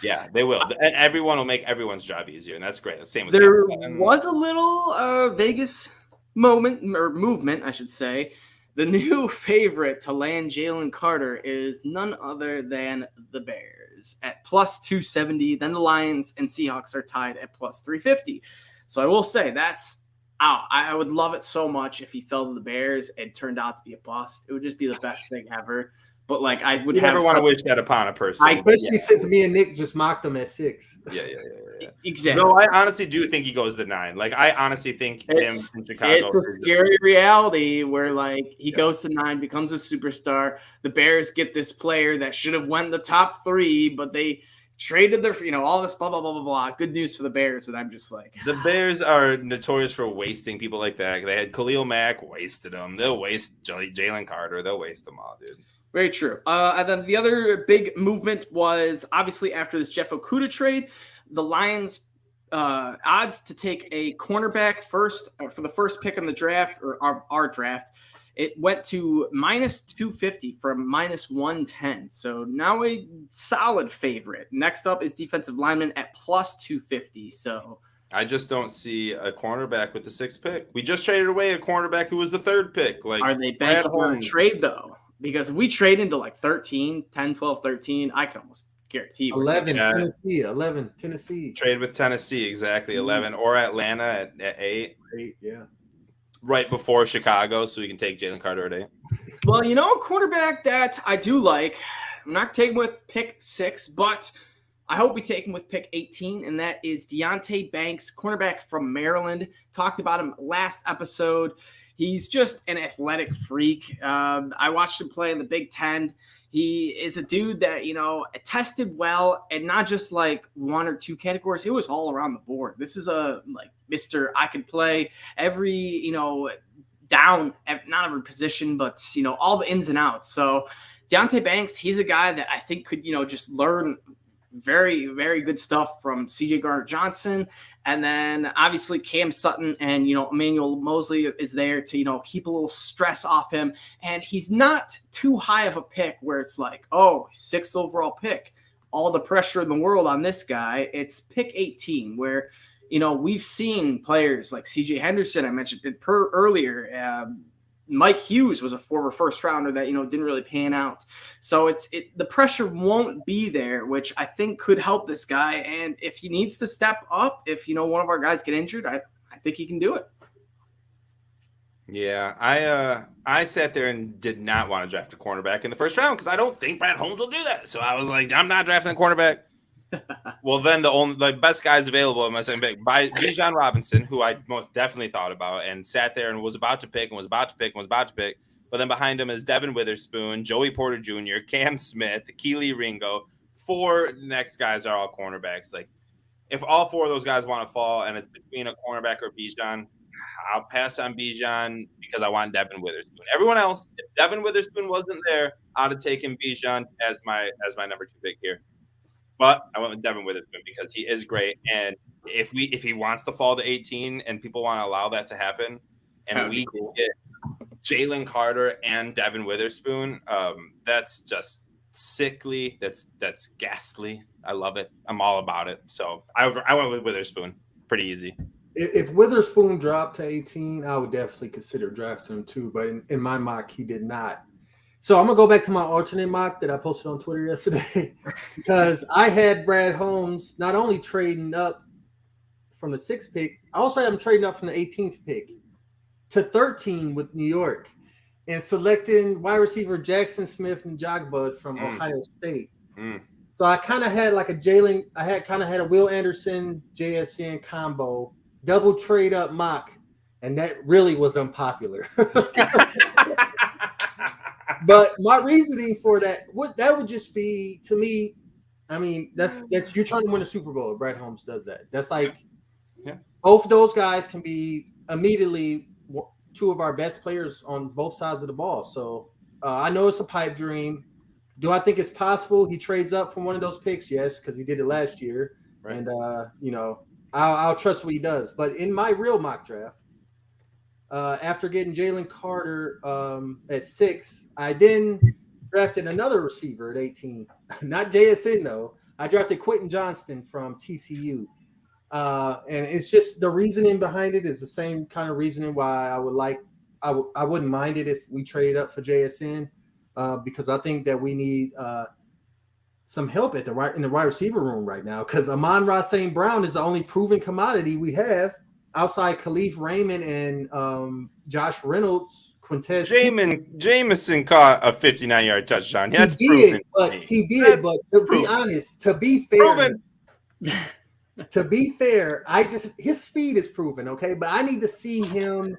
Yeah, they will. And everyone will make everyone's job easier, and that's great. The same with there was a little Vegas movement, I should say. The new favorite to land Jalen Carter is none other than the Bears at plus 270. Then the Lions and Seahawks are tied at plus 350. So I will say I would love it so much if he fell to the Bears and turned out to be a bust. It would just be the best thing ever. But I would never want to wish that upon a person. Especially since me and Nick just mocked him at 6. Yeah. Exactly. No, I honestly do think he goes to 9. Like I honestly think him in Chicago. It's a scary reality where he goes to 9, becomes a superstar. The Bears get this player that should have went the top 3, but they traded their, all this blah blah blah blah blah. Good news for the Bears, and I'm just like, the Bears are notorious for wasting people like that. They had Khalil Mack, wasted them. They'll waste Jalen Carter. They'll waste them all, dude. Very true. And then the other big movement was obviously after this Jeff Okudah trade, the Lions odds to take a cornerback first for the first pick in the draft, or our draft. It went to minus 250 from minus 110. So now a solid favorite. Next up is defensive lineman at plus 250. So I just don't see a cornerback with the 6th pick. We just traded away a cornerback who was the 3rd pick. Like, Are they Brad banking on a Holmes. trade, though? Because if we trade into like 13, 10, 12, 13, I can almost guarantee we're 11 taking Tennessee. 11 Tennessee. Trade with Tennessee, exactly. 11 or Atlanta at 8. 8, yeah. Right before Chicago, so we can take Jalen Carter at 8. Well, you know, a quarterback that I do like. I'm not taking with pick 6, but I hope we take him with pick 18, and that is Deonte Banks, cornerback from Maryland. Talked about him last episode. He's just an athletic freak. I watched him play in the Big Ten. He is a dude that, you know, tested well, and not just like 1 or 2 categories. It was all around the board. This is a like Mr. I can play every, you know, down, not every position, but, you know, all the ins and outs. So Deonte Banks, he's a guy that I think could, you know, just learn very, very good stuff from CJ Gardner-Johnson. And then obviously Cam Sutton and, you know, Emmanuel Mosley is there to, you know, keep a little stress off him. And he's not too high of a pick where it's like, oh, 6th overall pick, all the pressure in the world on this guy. It's pick 18 where, you know, we've seen players like CJ Henderson, I mentioned it earlier. Mike Hughes was a former first rounder that, you know, didn't really pan out. So the pressure won't be there, which I think could help this guy. And if he needs to step up, if, you know, one of our guys get injured, I think he can do it. Yeah, I sat there and did not want to draft a cornerback in the first round because I don't think Brad Holmes will do that. So I was like, I'm not drafting a cornerback. Well, then the best guys available in my second pick by Bijan Robinson, who I most definitely thought about and sat there and was about to pick. But then behind him is Devin Witherspoon, Joey Porter Jr., Cam Smith, Keely Ringo. 4 next guys are all cornerbacks. Like, if all 4 of those guys want to fall and it's between a cornerback or Bijan, I'll pass on Bijan because I want Devin Witherspoon. Everyone else, if Devin Witherspoon wasn't there, I'd have taken Bijan as my number 2 pick here. But I went with Devin Witherspoon because he is great. And if he wants to fall to 18 and people want to allow that to happen, and we get Jalen Carter and Devin Witherspoon, that's just sickly. That's ghastly. I love it. I'm all about it. So I went with Witherspoon. Pretty easy. If Witherspoon dropped to 18, I would definitely consider drafting him too. But in my mock, he did not. So I'm going to go back to my alternate mock that I posted on Twitter yesterday because I had Brad Holmes not only trading up from the 6th pick, I also had him trading up from the 18th pick to 13 with New York and selecting wide receiver Jackson Smith and Jogbud from Ohio State. So I kind of had like a Will Anderson, JSN combo, double trade up mock, and that really was unpopular. But my reasoning for that would just be, to me, I mean, that's you're trying to win a Super Bowl. Brad Holmes does that. That's like, both of those guys can be immediately 2 of our best players on both sides of the ball. So I know it's a pipe dream. Do I think it's possible he trades up from one of those picks? Yes, because he did it last year. Right. And you know, I'll trust what he does. But in my real mock draft, after getting Jalen Carter at 6, I then drafted another receiver at 18. Not JSN, though. I drafted Quentin Johnston from TCU. And it's just the reasoning behind it is the same kind of reasoning why I wouldn't mind it if we traded up for JSN because I think that we need some help in the wide receiver room right now because Amon-Ra St. Brown is the only proven commodity we have outside Khalif Raymond and Josh Reynolds, Quintez. Jameson caught a 59-yard touchdown. That's proven. But to be honest, to be fair, his speed is proven, okay? But I need to see him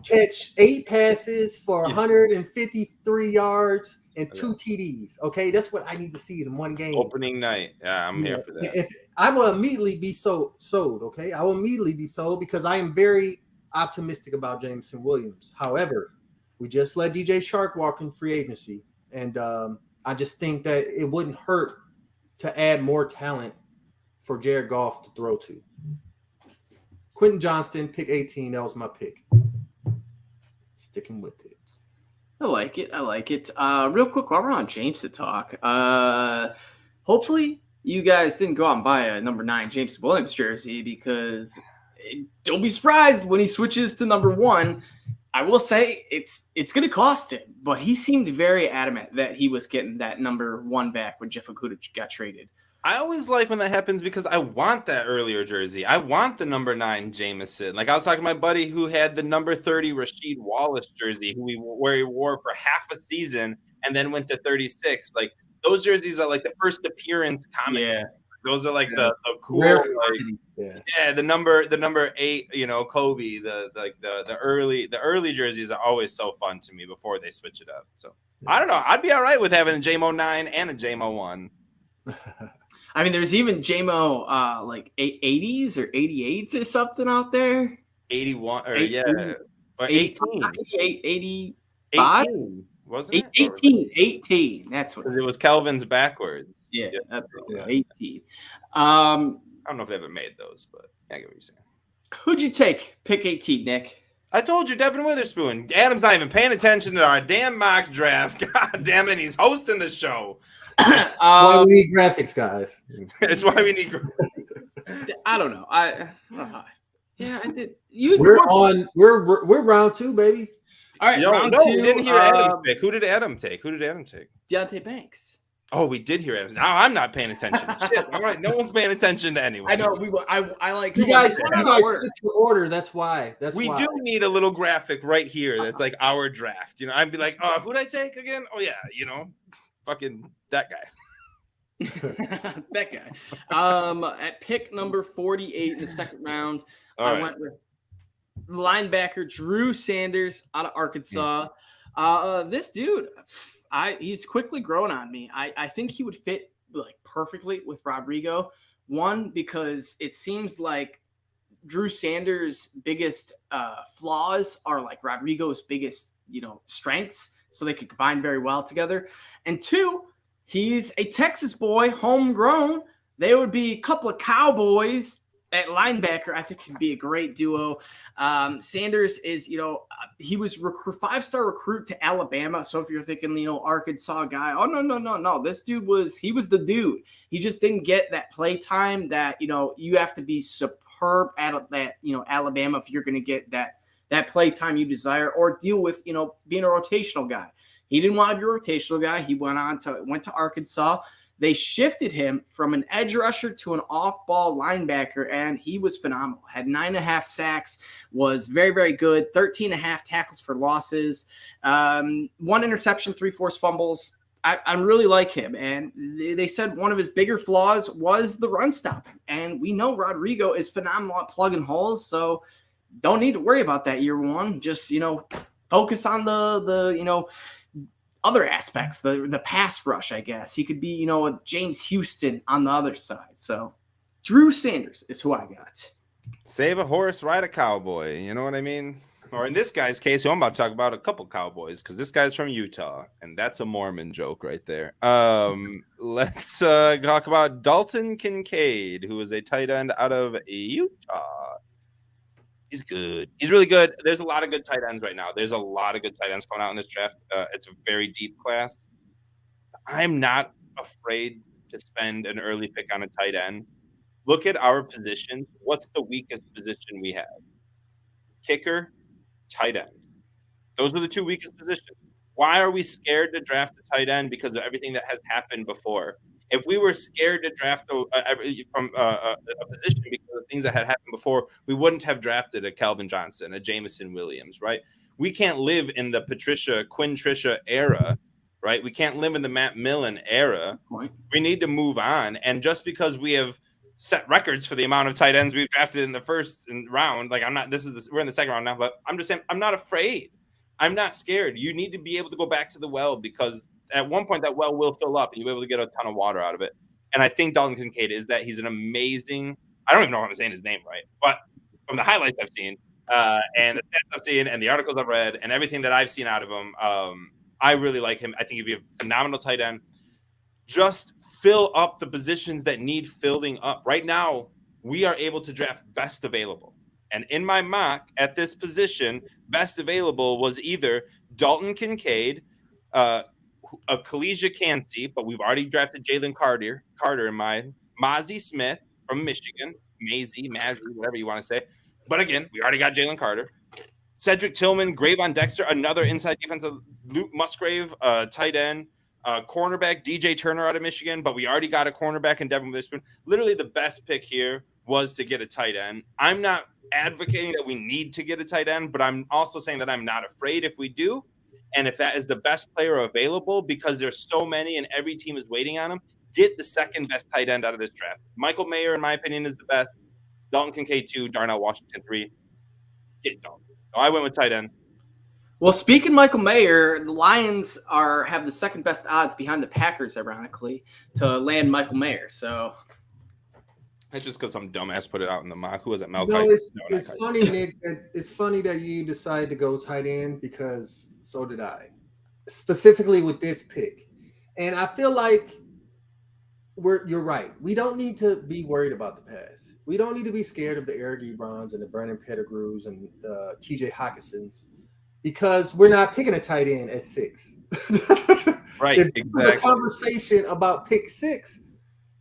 catch 8 passes for 153 yards and 2 TDs, okay? That's what I need to see in one game. Opening night. Yeah, I'm here for that. I will immediately be sold, okay? I will immediately be sold because I am very optimistic about Jameson Williams. However, we just let DJ Shark walk in free agency, and I just think that it wouldn't hurt to add more talent for Jared Goff to throw to. Quentin Johnston, pick 18. That was my pick. Sticking with it. I like it. Real quick, while we're on James to talk, hopefully you guys didn't go out and buy a number 9 James Williams jersey because don't be surprised when he switches to number 1. I will say it's going to cost him, but he seemed very adamant that he was getting that number 1 back when Jeff Okuda got traded. I always like when that happens because I want that earlier jersey. I want the number 9 Jameson. Like I was talking to my buddy who had the number 30 Rasheed Wallace jersey, where he wore for half a season and then went to 36. Like those jerseys are like the first appearance comic. Yeah. Those are like the cool, the number 8, Kobe. The early jerseys are always so fun to me before they switch it up. So I don't know. I'd be all right with having a JMO 9 and a JMO 1. I mean, there's even JMO like 80s or 88s or something out there. 81 or 18, or 18. 88, 85? 18, wasn't it? 18. That's what it was. Kelvin's backwards. Yeah, that's what it was. 18. I don't know if they ever made those, but I get what you're saying. Who'd you take? Pick 18, Nick. I told you, Devin Witherspoon. Adam's not even paying attention to our damn mock draft. God damn it, he's hosting the show. Why we need graphics, guys. That's why we need graphics. I don't know. Yeah, I did. We're round 2, baby. All right, round 2. We didn't hear Adam's pick. Who did Adam take? Deontay Banks. Oh, we did hear Adam. Now I'm not paying attention. Shit. All right, no one's paying attention to anyone. I know. I like you guys switch your order. That's why. We do need a little graphic right here. That's like our draft. I'd be like, oh, who'd I take again? Oh yeah, fucking that guy. That guy. At pick number 48 in the second round, I went with linebacker Drew Sanders out of Arkansas. This dude, he's quickly grown on me. I think he would fit like perfectly with Rodrigo. One, because it seems like Drew Sanders' biggest flaws are like Rodrigo's biggest, strengths. So they could combine very well together. And 2, he's a Texas boy, homegrown. They would be a couple of Cowboys at linebacker. I think it'd be a great duo. Sanders is, he was 5-star recruit to Alabama. So if you're thinking, Arkansas guy, oh no. This dude was the dude. He just didn't get that play time that, you have to be superb at that, Alabama if you're going to get that play time you desire or deal with, being a rotational guy. He didn't want to be a rotational guy. He went to Arkansas. They shifted him from an edge rusher to an off-ball linebacker, and he was phenomenal. Had 9.5 sacks, was very, very good. 13.5 tackles for losses, 1 interception, 3 forced fumbles. I really like him. And they said one of his bigger flaws was the run stopping. And we know Rodrigo is phenomenal at plugging holes, so don't need to worry about that year one. Just, focus on the other aspects, the pass rush, I guess. He could be, a James Houston on the other side. So Drew Sanders is who I got. Save a horse, ride a cowboy. You know what I mean? Or in this guy's case, who I'm about to talk about, a couple Cowboys, because this guy's from Utah, and that's a Mormon joke right there. Let's talk about Dalton Kincaid, who is a tight end out of Utah. He's good. He's really good. There's a lot of good tight ends right now. There's a lot of good tight ends coming out in this draft. It's a very deep class. I'm not afraid to spend an early pick on a tight end. Look at our positions. What's the weakest position we have? Kicker, tight end. Those are the 2 weakest positions. Why are we scared to draft a tight end? Because of everything that has happened before. If we were scared to draft from a position because of things that had happened before, we wouldn't have drafted a Calvin Johnson, a Jameson Williams, right? We can't live in the Quinn Tricia era, right? We can't live in the Matt Millen era. We need to move on. And just because we have set records for the amount of tight ends we've drafted in the first round, like we're in the second round now, but I'm just saying I'm not afraid. I'm not scared. You need to be able to go back to the well because at one point that well will fill up and you'll be able to get a ton of water out of it. And I think Dalton Kincaid is that. He's an amazing, I don't even know if I'm saying his name right, but from the highlights I've seen and the stats I've seen and the articles I've read and everything that I've seen out of him, I really like him. I think he'd be a phenomenal tight end. Just fill up the positions that need filling up. Right now, we are able to draft best available. And in my mock at this position, best available was either Dalton Kincaid, Kalisha Cansey, but we've already drafted Jalen Carter in mind. Mozzie Smith from Michigan. Mazzie, whatever you want to say. But again, we already got Jalen Carter. Cedric Tillman, Gravon Dexter, another inside defensive. Luke Musgrave, tight end. Cornerback DJ Turner out of Michigan, but we already got a cornerback in Devin Witherspoon. Literally the best pick here was to get a tight end. I'm not advocating that we need to get a tight end, but I'm also saying that I'm not afraid if we do. And if that is the best player available, because there's so many and every team is waiting on him, get the second best tight end out of this draft. Michael Mayer, in my opinion, is the best. Dalton Kincaid 2, Darnell Washington 3. Get Dalton. So I went with tight end. Well, speaking of Michael Mayer, the Lions have the second best odds behind the Packers, ironically, to land Michael Mayer. So it's just because some dumbass put it out in the mock. Who was it? Mel? No, it's funny, Nick. It's funny that you decided to go tight end because so did I, specifically with this pick. And I feel like you're right. We don't need to be worried about the pass. We don't need to be scared of the Eric Ebrons and the Brandon Pettigrews and TJ Hawkinsons because we're not picking a tight end at 6. Right. If exactly. there's a conversation about pick 6,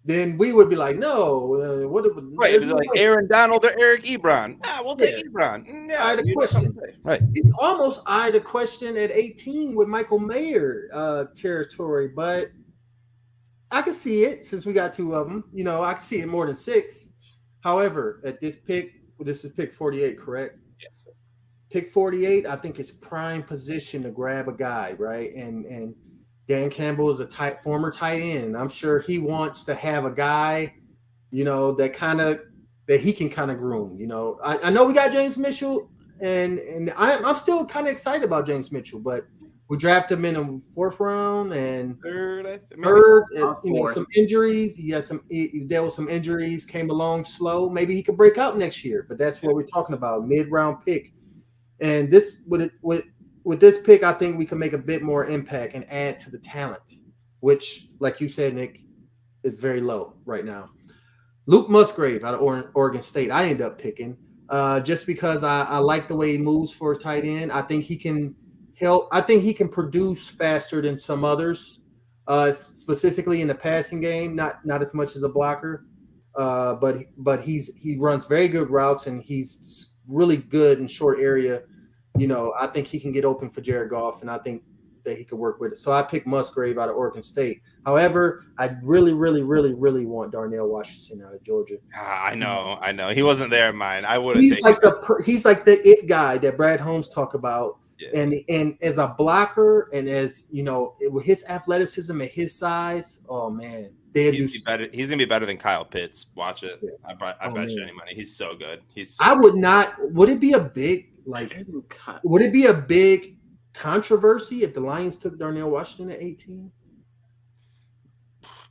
then we would be like, no. Right. It was like Aaron Donald or Eric Ebron. We'll take Ebron. I had a question. Right. It's almost I had a question at 18 with Michael Mayer territory, but I can see it since we got 2 of them. You know, I can see it more than 6. However, at this pick, this is pick 48, correct? Yes, sir. Pick 48, I think it's prime position to grab a guy, right? And Dan Campbell is a former tight end. I'm sure he wants to have a guy, you know, that he can kind of groom. You know, I know we got James Mitchell, and I'm still kind of excited about James Mitchell, but we drafted him in the 4th round and third. And, you know, some injuries. He dealt with some injuries, came along slow. Maybe he could break out next year, but that's what we're talking about, mid-round pick. And this with this pick, I think we can make a bit more impact and add to the talent, which, like you said, Nick, is very low right now. Luke Musgrave out of Oregon State, I ended up picking just because I like the way he moves for a tight end. I think he can help. I think he can produce faster than some others, specifically in the passing game, not as much as a blocker. But he runs very good routes and he's really good in short area. You know, I think he can get open for Jared Goff, and I think that he could work with it. So I picked Musgrave out of Oregon State. However, I really, really, really, really want Darnell Washington out of Georgia. I know. He wasn't there in mine. I would have. He's like the it guy that Brad Holmes talk about. Yeah. And as a blocker and as, you know, with his athleticism and his size, oh man, he's gonna be better than Kyle Pitts. Watch it. Yeah. I bet you any money. He's so good. Would it be a big would it be a big controversy if the Lions took Darnell Washington at 18?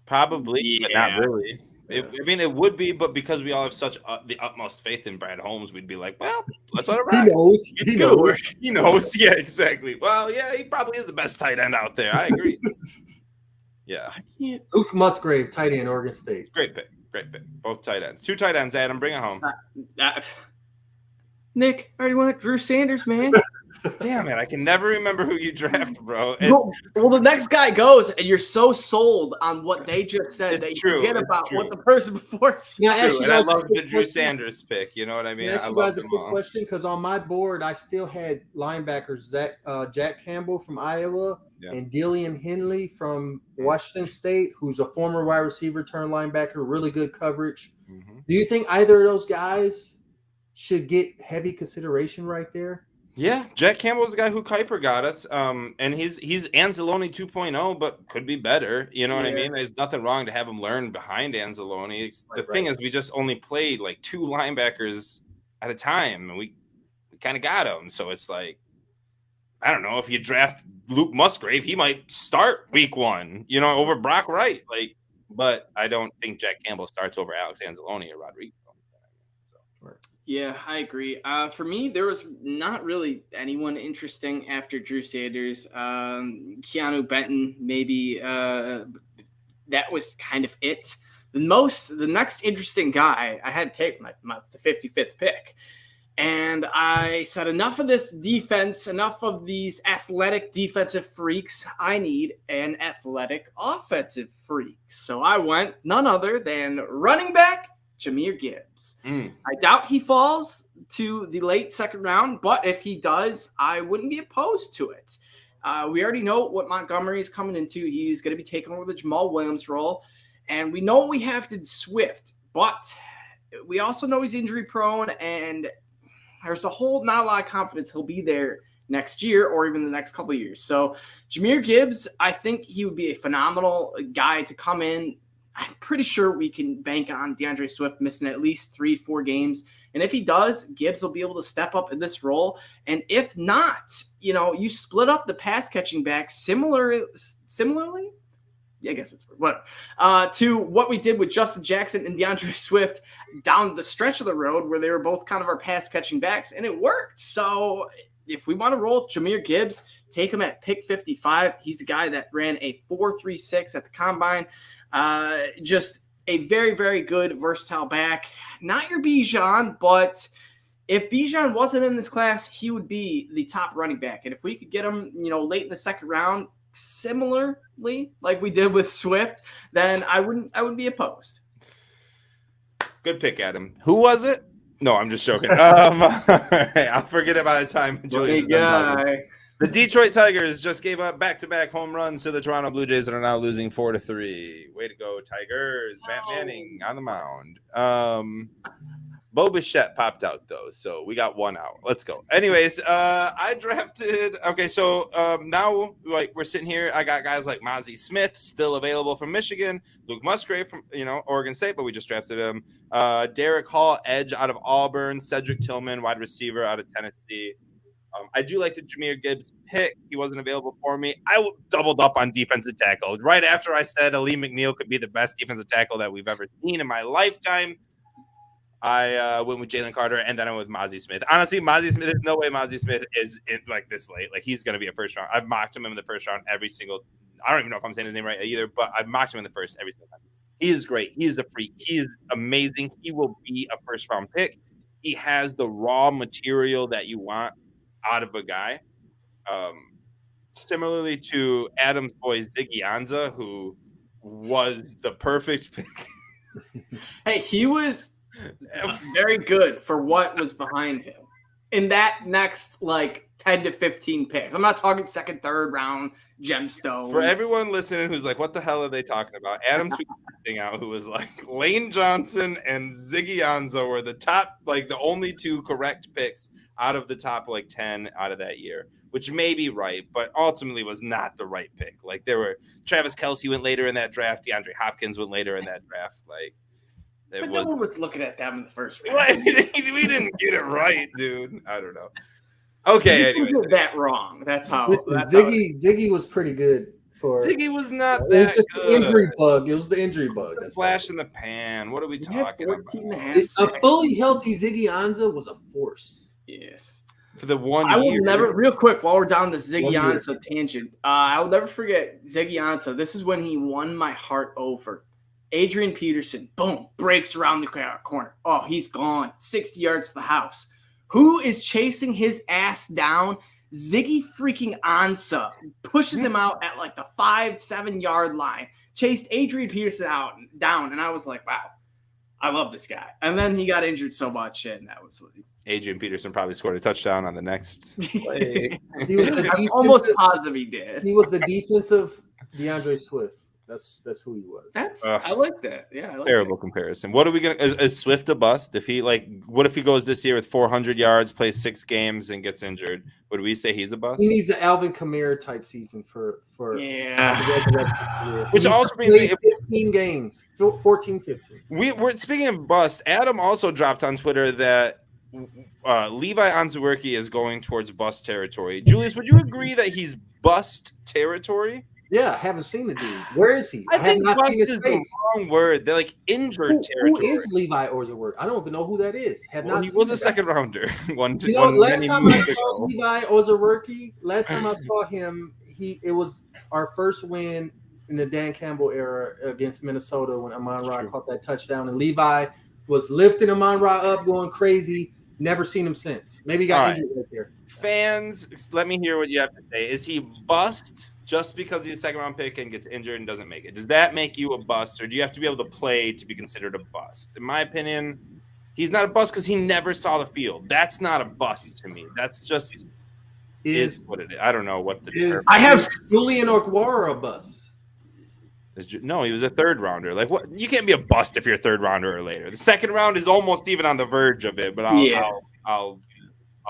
Probably, but not really. I mean, it would be, but because we all have such the utmost faith in Brad Holmes, we'd be like, well, let's let it ride. He knows. Yeah, exactly. Well, yeah, he probably is the best tight end out there. I agree. Yeah. Luke Musgrave, tight end, Oregon State. Great pick. Both tight ends. 2 tight ends, Adam. Bring it home. Nick, I already went Drew Sanders, man. Damn it, I can never remember who you draft, bro. Well, the next guy goes, and you're so sold on what they just said that you forget about what the person before said. Yeah, and I love the Drew Sanders pick. You know what I mean? I ask you guys a quick question because on my board, I still had linebackers Jack Campbell from Iowa and Dillian Henley from Washington State, who's a former wide receiver turned linebacker, really good coverage. Mm-hmm. Do you think either of those guys should get heavy consideration right there? Yeah, Jack Campbell's the guy who Kuiper got us. And he's Anzalone 2.0, but could be better. You know what I mean? There's nothing wrong to have him learn behind Anzalone. The thing is, we just only played like 2 linebackers at a time, and we kind of got him. So it's like, I don't know, if you draft Luke Musgrave, he might start week 1, you know, over Brock Wright. But I don't think Jack Campbell starts over Alex Anzalone or Rodrigo. Yeah, I agree. For me, there was not really anyone interesting after Drew Sanders. Keanu Benton, maybe that was kind of it. The next interesting guy I had to take the 55th pick. And I said, enough of this defense, enough of these athletic defensive freaks. I need an athletic offensive freak. So I went none other than running back Jahmyr Gibbs. I doubt he falls to the late second round, but if he does, I wouldn't be opposed to it. We already know what Montgomery is coming into. He's going to be taking over the Jamal Williams role. And we know we have to Swift, but we also know he's injury prone, and there's not a lot of confidence he'll be there next year or even the next couple of years. So Jahmyr Gibbs, I think he would be a phenomenal guy to come in. I'm pretty sure we can bank on DeAndre Swift missing at least 3-4 games. And if he does, Gibbs will be able to step up in this role. And if not, you split up the pass catching back similarly. I guess it's whatever. To what we did with Justin Jackson and DeAndre Swift down the stretch of the road where they were both kind of our pass catching backs, and it worked. So if we want to roll Jahmyr Gibbs, take him at pick 55. He's a guy that ran a 4.36 at the combine. Just a very, very good versatile back. Not your Bijan, but if Bijan wasn't in this class, he would be the top running back. And if we could get him, late in the second round, similarly like we did with Swift, then I wouldn't be opposed. Good pick, Adam. Who was it? No, I'm just joking. I'll forget it by the time Julius. The Detroit Tigers just gave up back-to-back home runs to the Toronto Blue Jays and are now losing 4-3. Way to go, Tigers! Matt Manning on the mound. Bo Bichette popped out, though, so we got one out. Let's go. Anyways, I drafted – okay, so now we're sitting here. I got guys like Mozzie Smith still available from Michigan, Luke Musgrave from Oregon State, but we just drafted him. Derek Hall, edge out of Auburn, Cedric Tillman, wide receiver out of Tennessee. I do like the Jahmyr Gibbs pick. He wasn't available for me. I doubled up on defensive tackle. Right after I said Ali McNeil could be the best defensive tackle that we've ever seen in my lifetime, I went with Jalen Carter, and then I went with Mozzie Smith. Honestly, Mozzie Smith, there's no way Mozzie Smith is in, this late. He's going to be a first round. I've mocked him in the first round every single – I don't even know if I'm saying his name right either, but I've mocked him in the first every single time. He is great. He is a freak. He is amazing. He will be a first-round pick. He has the raw material that you want out of a guy. Similarly to Adam's boy Ziggy Ansah, who was the perfect pick. Hey, he was very good for what was behind him in that next 10 to 15 picks. I'm not talking second, third round gemstones. For everyone listening who's like, what the hell are they talking about? Adam tweeted thing out who was like, Lane Johnson and Ziggy Ansah were the top, the only two correct picks out of the top 10 out of that year, which may be right, but ultimately was not the right pick. There were Travis Kelce went later in that draft, DeAndre Hopkins went later in that draft. But no one was looking at them in the first round. We didn't get it right, dude. I don't know. Okay, anyways. You did that wrong. That's how. Listen, Ziggy was pretty good. Ziggy was not it that was just good. The injury bug. It was the injury bug. It's a flash in the pan. What are we talking about? A fully healthy Ziggy Ansah was a force. Yes. For the 1 year. I will never, real quick, while we're down this Ziggy Ansah tangent, I will never forget Ziggy Ansah. This is when he won my heart over. Adrian Peterson, boom, breaks around the corner. Oh, he's gone. 60 yards to the house. Who is chasing his ass down? Ziggy freaking Ansah pushes him out at the 5-7 yard line. Chased Adrian Peterson down, and I was like, wow, I love this guy. And then he got injured so much, and that was Adrian Peterson probably scored a touchdown on the next play. I'm almost positive he did. He was the defensive DeAndre Swift. That's who he was. I like that. Yeah, I like terrible comparison. What are we gonna? Is Swift a bust? If he what if he goes this year with 400 yards, plays 6 games, and gets injured? Would we say he's a bust? He needs an Alvin Kamara type season for Which also brings me 15 games, 14, 15. We're speaking of bust. Adam also dropped on Twitter that Levi Onwuzurike is going towards bust territory. Julius, would you agree that he's bust territory? Yeah, I haven't seen the dude. Where is he? I think bust is the wrong word. They're injured territory. Who is Levi Onwuzurike? I don't even know who that is. He was a second rounder. Last time I saw Levi Onwuzurike, it was our first win in the Dan Campbell era against Minnesota when Amon-Ra caught that touchdown, and Levi was lifting Amon-Ra up, going crazy. Never seen him since. Maybe he got All right. injured right there. Fans, let me hear what you have to say. Is he bust just because he's a second round pick and gets injured and doesn't make it? Does that make you a bust, or do you have to be able to play to be considered a bust? In my opinion, he's not a bust because he never saw the field. That's not a bust to me. That's just is what it is. I don't know what the term I have Julian Okwara a bust. No, he was a third rounder. Like, what? You can't be a bust if you're a third rounder or later. The second round is almost even on the verge of it. But I'll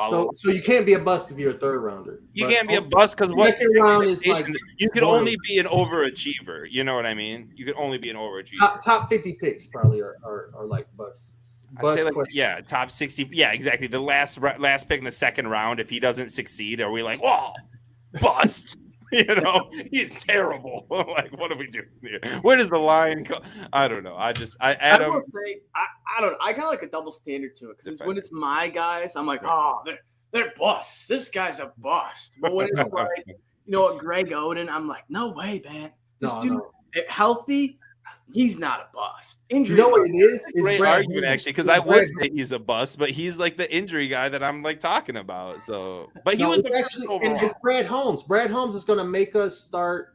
so you can't be a bust if you're a third rounder. You can't be a bust because what round is like you could only be an overachiever. You know what I mean? You could only be an overachiever. Top 50 picks probably are like busts. I'd say like, top 60. Yeah, exactly. The last pick in the second round. If he doesn't succeed, are we like, whoa, bust? You know, he's terrible. Like, what are we doing here? Where does the line go? I don't know. I don't know. I got like a double standard to it because when it's my guys, I'm like, oh, they're busts. This guy's a bust. But when it's like, Greg Oden, I'm like, no way, man. This dude healthy. He's not a bust. Injury. You know what it is? It's a great argument, actually, because I would say he's a bust, but he's like the injury guy that I'm like talking about. So, but he was actually, and it's Brad Holmes. Brad Holmes is going to make us start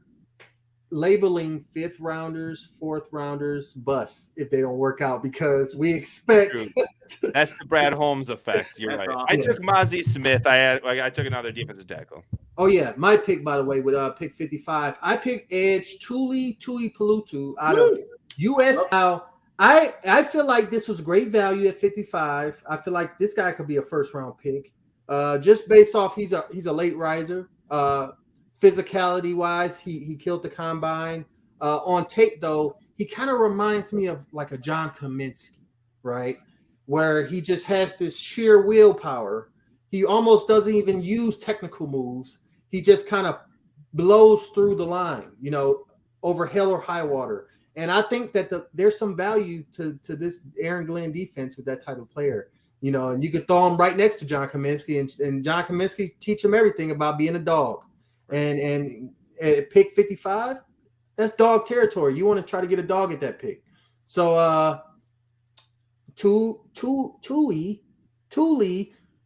labeling 5th rounders, 4th rounders busts if they don't work out because we expect. That's the Brad Holmes effect. You're right. Awesome. I took Mozzie Smith. I took another defensive tackle. Oh yeah, my pick, by the way, with pick 55. I picked edge Tuli Palutu out of US. Now, I feel like this was great value at 55. I feel like this guy could be a first round pick. Just based off he's a late riser. Physicality wise, he killed the combine. On tape though, he kind of reminds me of like a John Kaminsky, right? Where he just has this sheer willpower. He almost doesn't even use technical moves. He just kind of blows through the line, over hell or high water. And I think that there's some value to this Aaron Glenn defense with that type of player, and you could throw him right next to John Kaminsky and John Kaminsky teach him everything about being a dog. And at pick 55, that's dog territory. You want to try to get a dog at that pick. So Tuli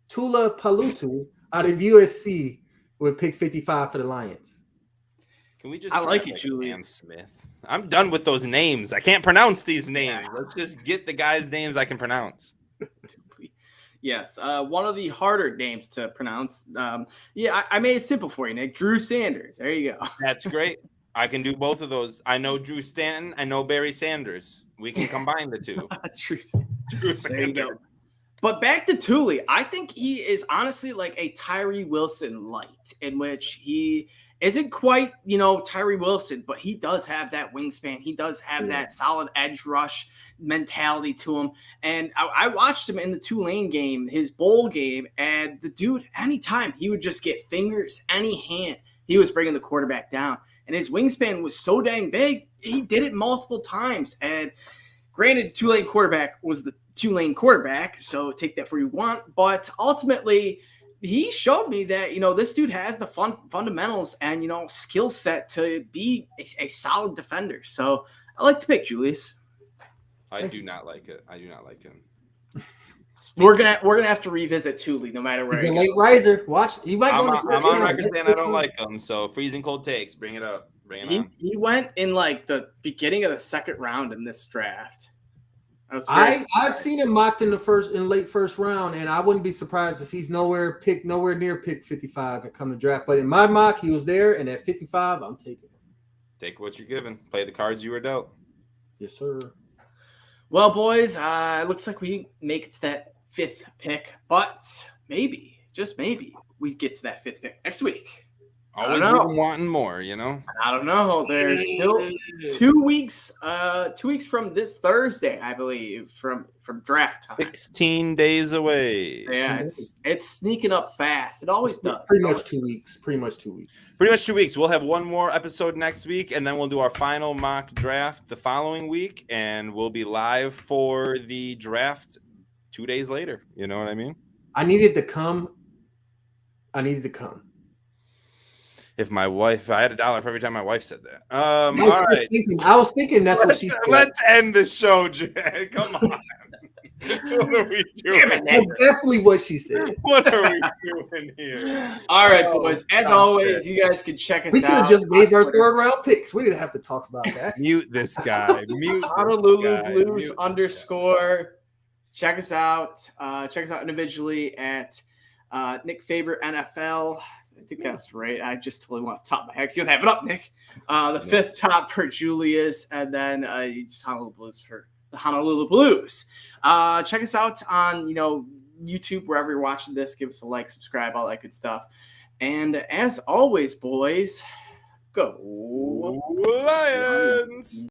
Palutu out of USC with pick 55 for the Lions. Can we just? I like it, Julian Smith. I'm done with those names. I can't pronounce these names. Let's just get the guys' names I can pronounce. Yes, one of the harder names to pronounce. I made it simple for you, Nick. Drew Sanders. There you go. That's great. I can do both of those. I know Drew Stanton. I know Barry Sanders. We can combine the two. Drew Sanders. There you go. But back to Tuli, I think he is honestly like a Tyree Wilson light, in which he isn't quite, Tyree Wilson, but he does have that wingspan. He does have that solid edge rush mentality to him. And I watched him in the Tulane game, his bowl game, and the dude, anytime he would just get fingers, any hand, he was bringing the quarterback down. And his wingspan was so dang big, he did it multiple times. And granted, Tulane quarterback was the Tulane quarterback, so take that for you want. But ultimately, he showed me that, this dude has the fundamentals and, skill set to be a solid defender. So I like to pick Julius. I do not like it. I do not like him. We're gonna have to revisit Tuli no matter where. He's a late riser. Watch. He might I'm on record saying I don't like him. So freezing cold takes. Bring it up. Bring it on. He went in like the beginning of the second round in this draft. I've seen him mocked in late first round, and I wouldn't be surprised if he's nowhere near pick 55 at come to draft. But in my mock, he was there, and at 55, I'm taking him. Take what you're given. Play the cards you were dealt. Yes, sir. Well, boys, it looks like we make it to that 5th pick, but maybe, just maybe, we get to that 5th pick next week. Always wanting more, I don't know. There's still 2 weeks. 2 weeks from this Thursday, I believe, from draft time. 16 days away. Yeah, it's sneaking up fast. It always does. Pretty much 2 weeks. Pretty much 2 weeks. We'll have one more episode next week, and then we'll do our final mock draft the following week, and we'll be live for the draft 2 days later. You know what I mean? I needed to come. If I had $1 for every time my wife said that. All right. I was thinking that's what she said. Let's end the show, Jay. Come on. What are we doing? Damn it, Nick. That's definitely what she said. What are we doing here? All right, Oh, boys. As stop always, it. you guys can check us We could out. have just gave on our Twitter. third round picks. We didn't have to talk about that. Mute this guy. Mute this Honolulu guy. Blues Mute _ Check us out. Check us out individually at Nick Faber NFL. I think that's right. I just totally went off the top of my head. 'Cause you don't have it up, Nick. The fifth top for Julius, and then you just Honolulu Blues for the Honolulu Blues. Check us out on YouTube, wherever you're watching this. Give us a like, subscribe, all that good stuff. And as always, boys, go Lions.